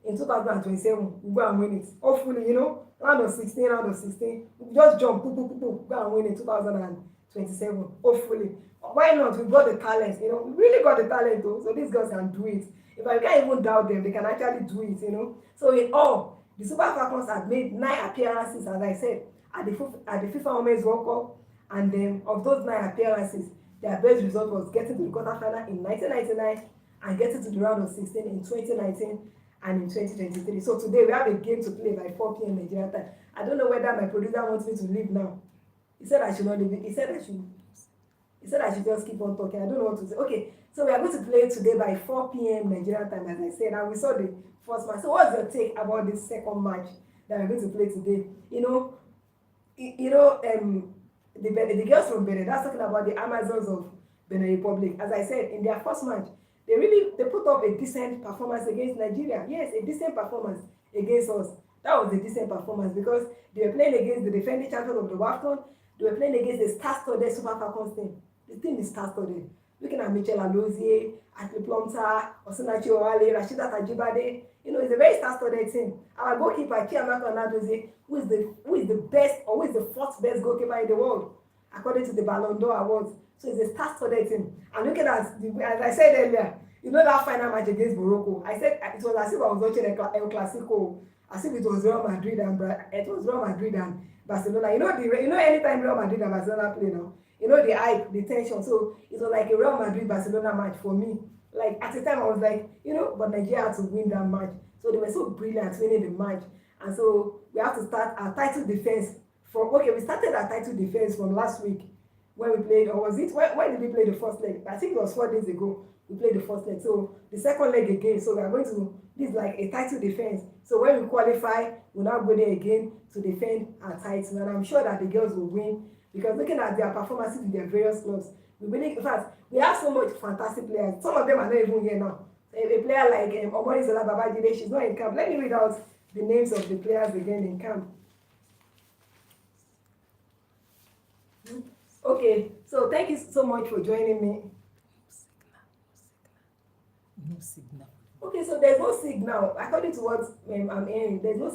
in 2027, we'll go and win it. Hopefully, round of 16, we just jump, go and win in 2027. Hopefully. Why not? We've got the talent, we really got the talent though. So these girls can do it. If I can't even doubt them, they can actually do it, So in all, the Super Falcons have made 9 appearances, as I said, at the FIFA Women's World Cup. And then of those 9 appearances, their best result was getting to the quarterfinal in 1999 and getting to the round of 16 in 2019. and in 2023. So today we have a game to play by 4 p.m. Nigeria time. I don't know whether my producer wants me to leave now. He said I should not leave. He said I should just keep on talking. I don't know what to say. Okay, so we are going to play today by 4 p.m. Nigerian time, as I said, and we saw the first match. So what's your take about this second match that we're going to play today? The girls from Benin, that's talking about the Amazons of Benin Republic. As I said, in their first match, they put up a decent performance against Nigeria. Yes, a decent performance against us. That was a decent performance because they were playing against the defending champion of the Wafcon. They were playing against the star-studded Super Falcons team. The team is star-studded. Looking at Michelle Alozie, Ashley Plumter, Osinachi Owale, Rashida Tajibade, it's a very star-studded team. Our goalkeeper, Chiamaka Onadozie, who is the best or who is the fourth best goalkeeper in the world, according to the Ballon d'Or awards. So it's a star-studded team. And looking at, as I said earlier, that final match against Morocco, I said it was as if I was watching El Clasico, as if it was Real Madrid and Barcelona. Anytime Real Madrid and Barcelona play now, the hype, the tension. So it was like a Real Madrid-Barcelona match for me. Like, at the time, I was like, but Nigeria had to win that match. So they were so brilliant winning the match. And so we have to start our title defense we started our title defense from last week when we played, or was it, when did we play the first leg? I think it was 4 days ago we played the first leg. So the second leg again, so we are going to, this is like a title defense. So when we qualify, we'll now go there again to defend our title. And I'm sure that the girls will win because looking at their performances in their various clubs, in fact, we have so much fantastic players. Some of them are not even here now. A player like Omorizola Babajide, she's not in camp. Let me read out the names of the players again in camp. Okay, so thank you so much for joining me. No signal. Okay, so there's no signal. According to what I'm hearing, there's no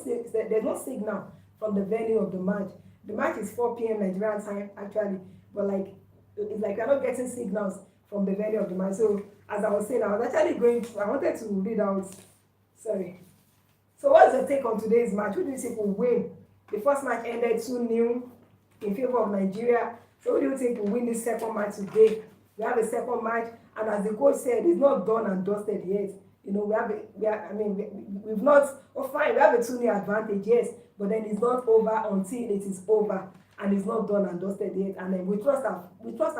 signal from the venue of the match. The match is 4 p.m. Nigerian time, actually, but it's like we're not getting signals from the venue of the match. So as I was saying, I wanted to read out. Sorry. So what's your take on today's match? Who do you think will win? The first match ended 2-0 in favor of Nigeria. So who do you think will win this second match today? We have a second match, and as the coach said, it's not done and dusted yet. We have a 2-0 advantage, yes, but then it's not over until it is over, and it's not done and dusted yet. And then we trust our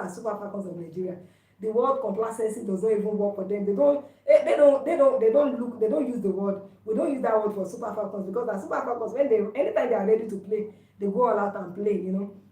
Super Falcons of Nigeria. The word complacency does not even work for them. They don't use the word. We don't use that word for Super Falcons because our Super Falcons, anytime they are ready to play, they go all out and play.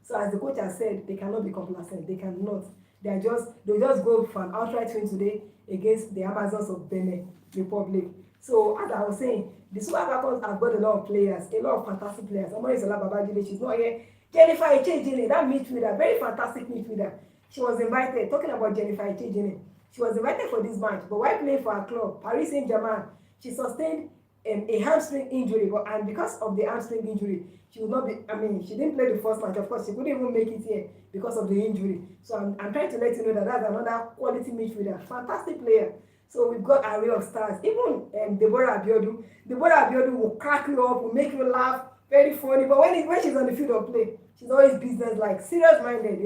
So as the coach has said, they cannot be complacent. They cannot. They'll just go for an outright win today against the Amazons of Benin Republic. So as I was saying, the Super Falcons have got a lot of players, a lot of fantastic players. Omorizola Babajide, she's not here. Jennifer Echejine, that midfielder, very fantastic midfielder. She was invited, talking about Jennifer Echejine, she was invited for this match, but while playing for her club, Paris Saint-Germain, she sustained a hamstring injury, and because of the hamstring injury, she would not be, she didn't play the first match, of course, she couldn't even make it here because of the injury. So I'm trying to let you know that that's another quality midfielder, fantastic player. So we've got a array of stars, even Deborah Abiodun. Deborah Abiodun will crack you up, will make you laugh, very funny, but when she's on the field of play, she's always business-like, serious-minded,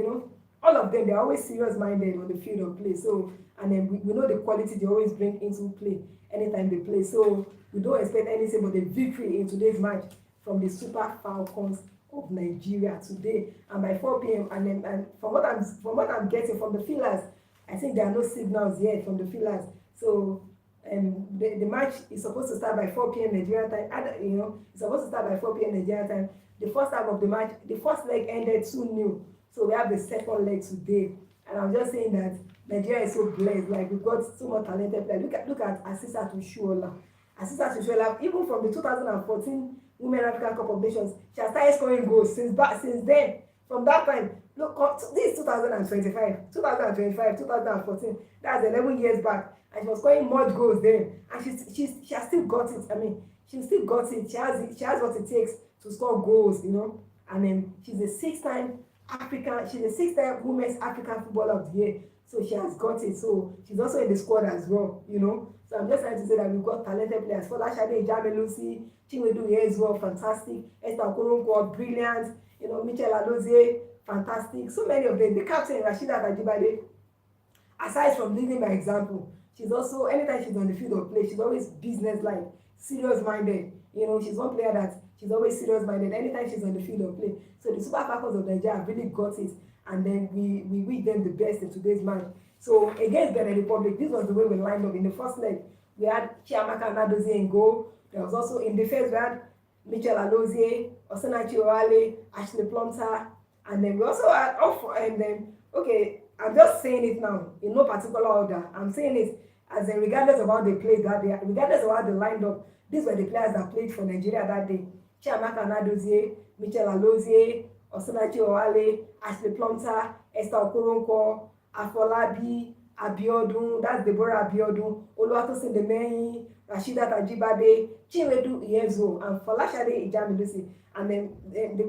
all of them, they're always serious-minded on the field of play. So, and then we know the quality they always bring into play anytime they play. So we don't expect anything but a victory in today's match from the Super Falcons of Nigeria today. And by 4 p.m. and from what I'm getting from the feelers, I think there are no signals yet from the feelers. So the match is supposed to start by 4 p.m. Nigerian time. It's supposed to start by 4 p.m. Nigerian time. The first half of the match, the first leg ended 2-0. So we have the second leg today. And I'm just saying that Nigeria is so blessed. Like, we've got so much talented players. Look at Asisat Oshoala. Asisat Oshoala, even from the 2014 Women African Cup of Nations, she has started scoring goals since then. From that time, look, this is 2025, 2014. That's 11 years back. And she was scoring much goals then. And she has still got it. She still got it. She has what it takes to score goals, And then she's a six-time Women's African Footballer of the Year. So she has got it. So she's also in the squad as well, So I'm just trying to say that we've got talented players. For Shade Jamelusi, Chinwedu here as well, fantastic. Esther Okoronkwo, brilliant. Michelle Alozie, fantastic. So many of them. The captain, Rashida Tajibade, aside from leading by example, she's also, anytime she's on the field of play, she's always business-like. serious-minded. She's one player that she's always serious-minded anytime she's on the field of play. So the Super Falcons of Nigeria really got it, and then we wish them the best in today's match. So against Benin Republic, this was the way we lined up in the first leg. We had Chiamaka Nnadozie in goal. There was also in defense we had Michel Alozie, Osinachi Owale, Ashley Plumter, and then we also had I'm just saying it now in no particular order. I'm saying it as in regardless of how they played that day, regardless of how they lined up, these were the players that played for Nigeria that day. Chiamaka Nnadozie, Michel Alozie, Osinachi Owale, Ashley Plumter, Esther Okoronkwo, Afolabi, Abiodun, that's Deborah Abiodun, Oluwatosin Demeyin, Rasheedat Ajibade, Chinedu Ihezuo, and Folashade Ijamilusi. And then the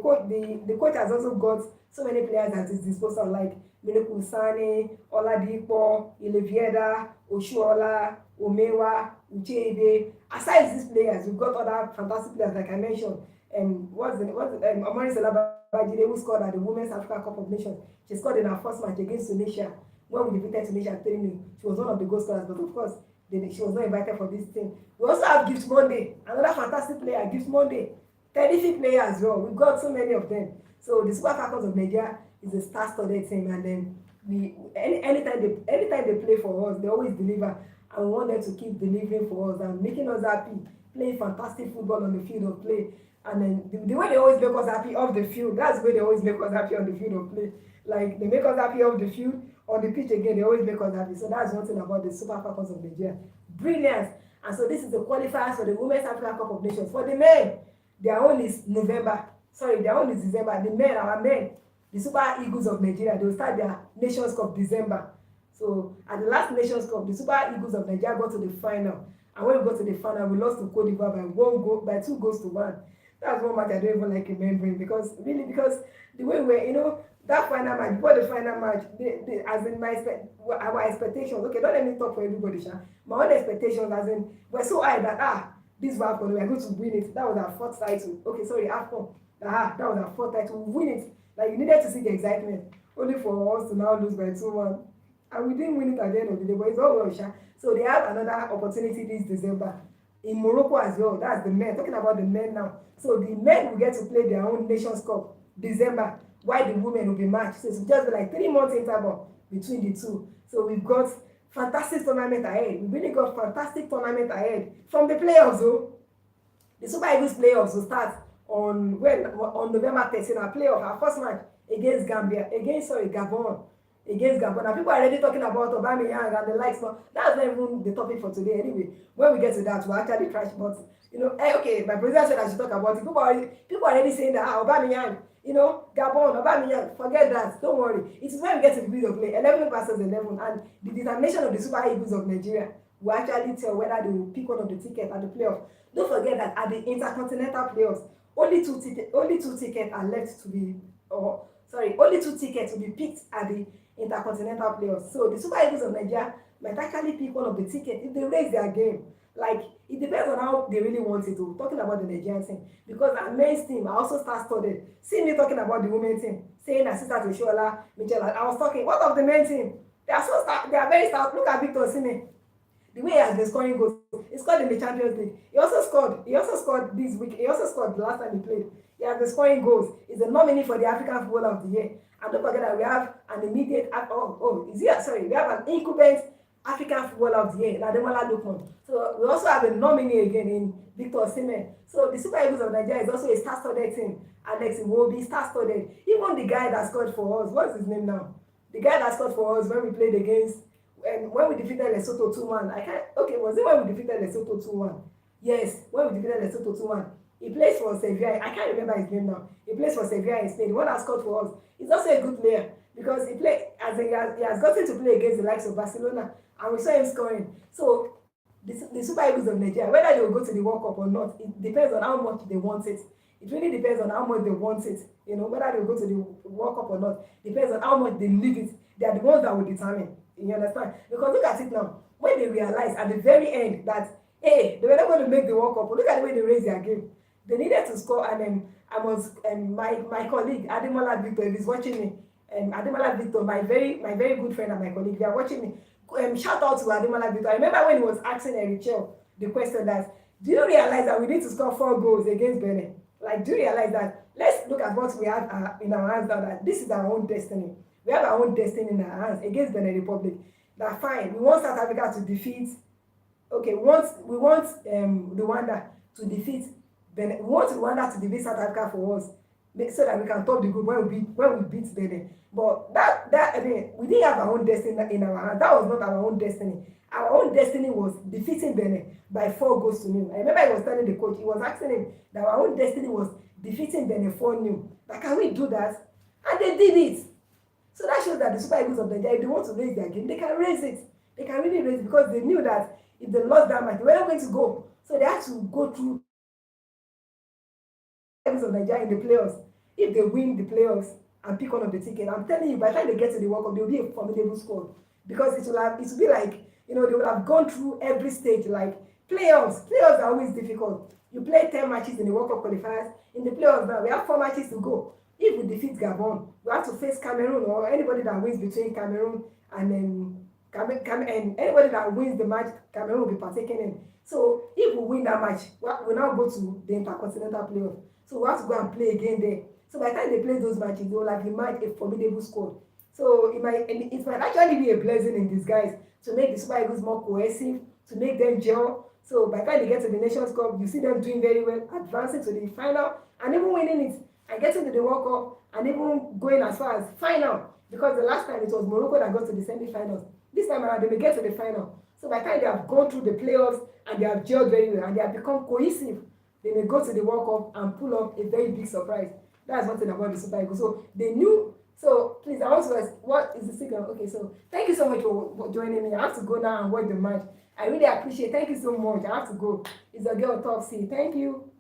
coach has also got so many players at his disposal, like Mileku Sane, Oladipo, Ilevieda, Oshuola, Omewa, Ucheibe. Aside these players, we've got other fantastic players, like I mentioned. Omori Salabajide, who scored at the Women's Africa Cup of Nations. She scored in her first match against Tunisia, when we defeated Tunisia 3-0. She was one of the goal scorers, but of course, she was not invited for this thing. We also have Gift Monday, another fantastic player, Gift Monday. Terrific player as well. We've got so many of them. So the Super Falcons of Nigeria is a star-studded team, and then anytime they play for us, they always deliver, and we want them to keep delivering for us and making us happy, playing fantastic football on the field of play. And then the way they always make us happy off the field, that's the way they always make us happy on the field of play. Like they make us happy off the field, on the pitch again, they always make us happy. So that's one thing about the Super Falcons of Nigeria. Brilliant. And so this is the qualifiers for the Women's Africa Cup of Nations. For the men, their own is November. Sorry, their own is December. The men, our men, the Super Eagles of Nigeria, they will start their Nations Cup December. So at the last Nations Cup, the Super Eagles of Nigeria got to the final. And when we got to the final, we lost to Cote d'Ivoire by 2 goals to 1. That's one match I don't even like remembering, because the way that final match, before the final match, as in our expectations, okay, don't let me talk for everybody, my own expectations, as in, were so high that, this Wafcon, we are going to win it. That was our 4th title. Okay, sorry, Wafcon. That was our 4th title. We win it. Like, you needed to see the excitement, only for us to now lose by 2-1. And we didn't win it at the end of the day, but it's all well, So they have another opportunity this December in Morocco as well. That's the men. Talking about the men now. So the men will get to play their own Nations Cup December, while the women will be matched. So it's just like 3 months interval between the two. So we've got fantastic tournament ahead. We've really got fantastic tournament ahead from the playoffs. Though the Super Eagles playoffs will start on November 13th. Our playoff, our first match against Gabon. Now people are already talking about Aubameyang and the likes, but that's not even the topic for today. Anyway, when we get to that, we'll actually trash. But okay, my president said I should talk about it. People are already saying that Aubameyang, Gabon, Aubameyang, forget that. Don't worry. It is when we get to the field of play, 11 versus 11, and the determination of the Super Eagles of Nigeria will actually tell whether they will pick one of the tickets at the playoff. Don't forget that at the intercontinental playoffs, only two tickets are left to be, only 2 tickets will be picked at the intercontinental playoffs. So the Super Eagles of Nigeria might actually pick one of the tickets if they raise their game. Like, it depends on how they really want it to. Talking about the Nigerian team, because our men's team are also star-studded. See me talking about the women's team, saying that Sister Toshola, Michelle, I was talking. What of the men's team? They are very star. Look at Victor Osimhen. The way he has been scoring goals, he scored in the Champions League. He also scored this week. He also scored the last time he played. He has been scoring goals. He's a nominee for the African Footballer of the Year. And don't forget that we have an immediate, we have an incumbent African Footballer of the Year, Ademola Lookman. So we also have a nominee again in Victor Osimhen. So the Super Eagles of Nigeria is also a star-studded team. Alex Iwobi, star-studded. Even the guy that scored for us, what's his name now? The guy that scored for us when we played against, when we defeated Lesotho 2-1. Was it when we defeated Lesotho 2-1? Yes, when we defeated Lesotho 2-1. He plays for Sevilla. I can't remember his name now. He plays for Sevilla in Spain. The one that scored for us. He's also a good player, because he has gotten to play against the likes of Barcelona, and we saw him scoring. So the Super Eagles of Nigeria, whether they will go to the World Cup or not, it depends on how much they want it. It really depends on how much they want it. Whether they will go to the World Cup or not, depends on how much they need it. They are the ones that will determine. You understand? Because look at it now. When they realize at the very end that, hey, they were not going to make the World Cup, look at the way they raised their game. They needed to score, and my colleague Ademola Victor, if he's watching me, Ademola Victor, my very good friend and my colleague, they are watching me. Shout out to Ademola Victor. I remember when he was asking Erichel the question that Do you realize that we need to score 4 goals against Benin? Like, do you realize that? Let's look at what we have in our hands now, that this is our own destiny. We have our own destiny in our hands against Benin Republic. That fine, we want South Africa to defeat, okay, we want Rwanda to defeat Benin. We want Rwanda to defeat South Africa for us, so that we can top the group when we beat Benin. But that I mean, we didn't have our own destiny in our hands. That was not our own destiny. Our own destiny was defeating Benin by 4 goals to 0. I remember I was telling the coach, he was asking him that our own destiny was defeating Benin 4-0. Like, can we do that? And they did it. So that shows that the Super Eagles of Nigeria, if they want to raise their game, they can raise it. They can really raise it, because they knew that if they lost that match, they were not going to go. So they had to go through Eagles of Nigeria in the playoffs. If they win the playoffs and pick one of the tickets, I'm telling you, by the time they get to the World Cup, they will be a formidable squad, because it will be like, they will have gone through every stage. Like, playoffs are always difficult. You play 10 matches in the World Cup qualifiers. In the playoffs now, we have 4 matches to go. If we defeat Gabon, we have to face Cameroon, or anybody that wins between Cameroon and and anybody that wins the match, Cameroon will be partaking in. So if we win that match, we now go to the Intercontinental playoff. So we have to go and play again there. So by the time they play those matches, they will have emerged a formidable squad. So it might actually be a blessing in disguise to make the Super Eagles more cohesive, to make them gel. So by the time they get to the Nations Cup, you see them doing very well, advancing to the final, and even winning it, and getting to the World Cup, and even going as far as final. Because the last time it was Morocco that got to the semi-finals. This time around, they may get to the final. So by the time they have gone through the playoffs and they have gelled very well and they have become cohesive, they may go to the World Cup and pull off a very big surprise. That's one thing about the Super Eagles. So they knew. So please, I want to ask, what is the signal? Okay, so thank you so much for joining me. I have to go now and watch the match. I really appreciate it. Thank you so much. I have to go. It's a girl talk. See, thank you.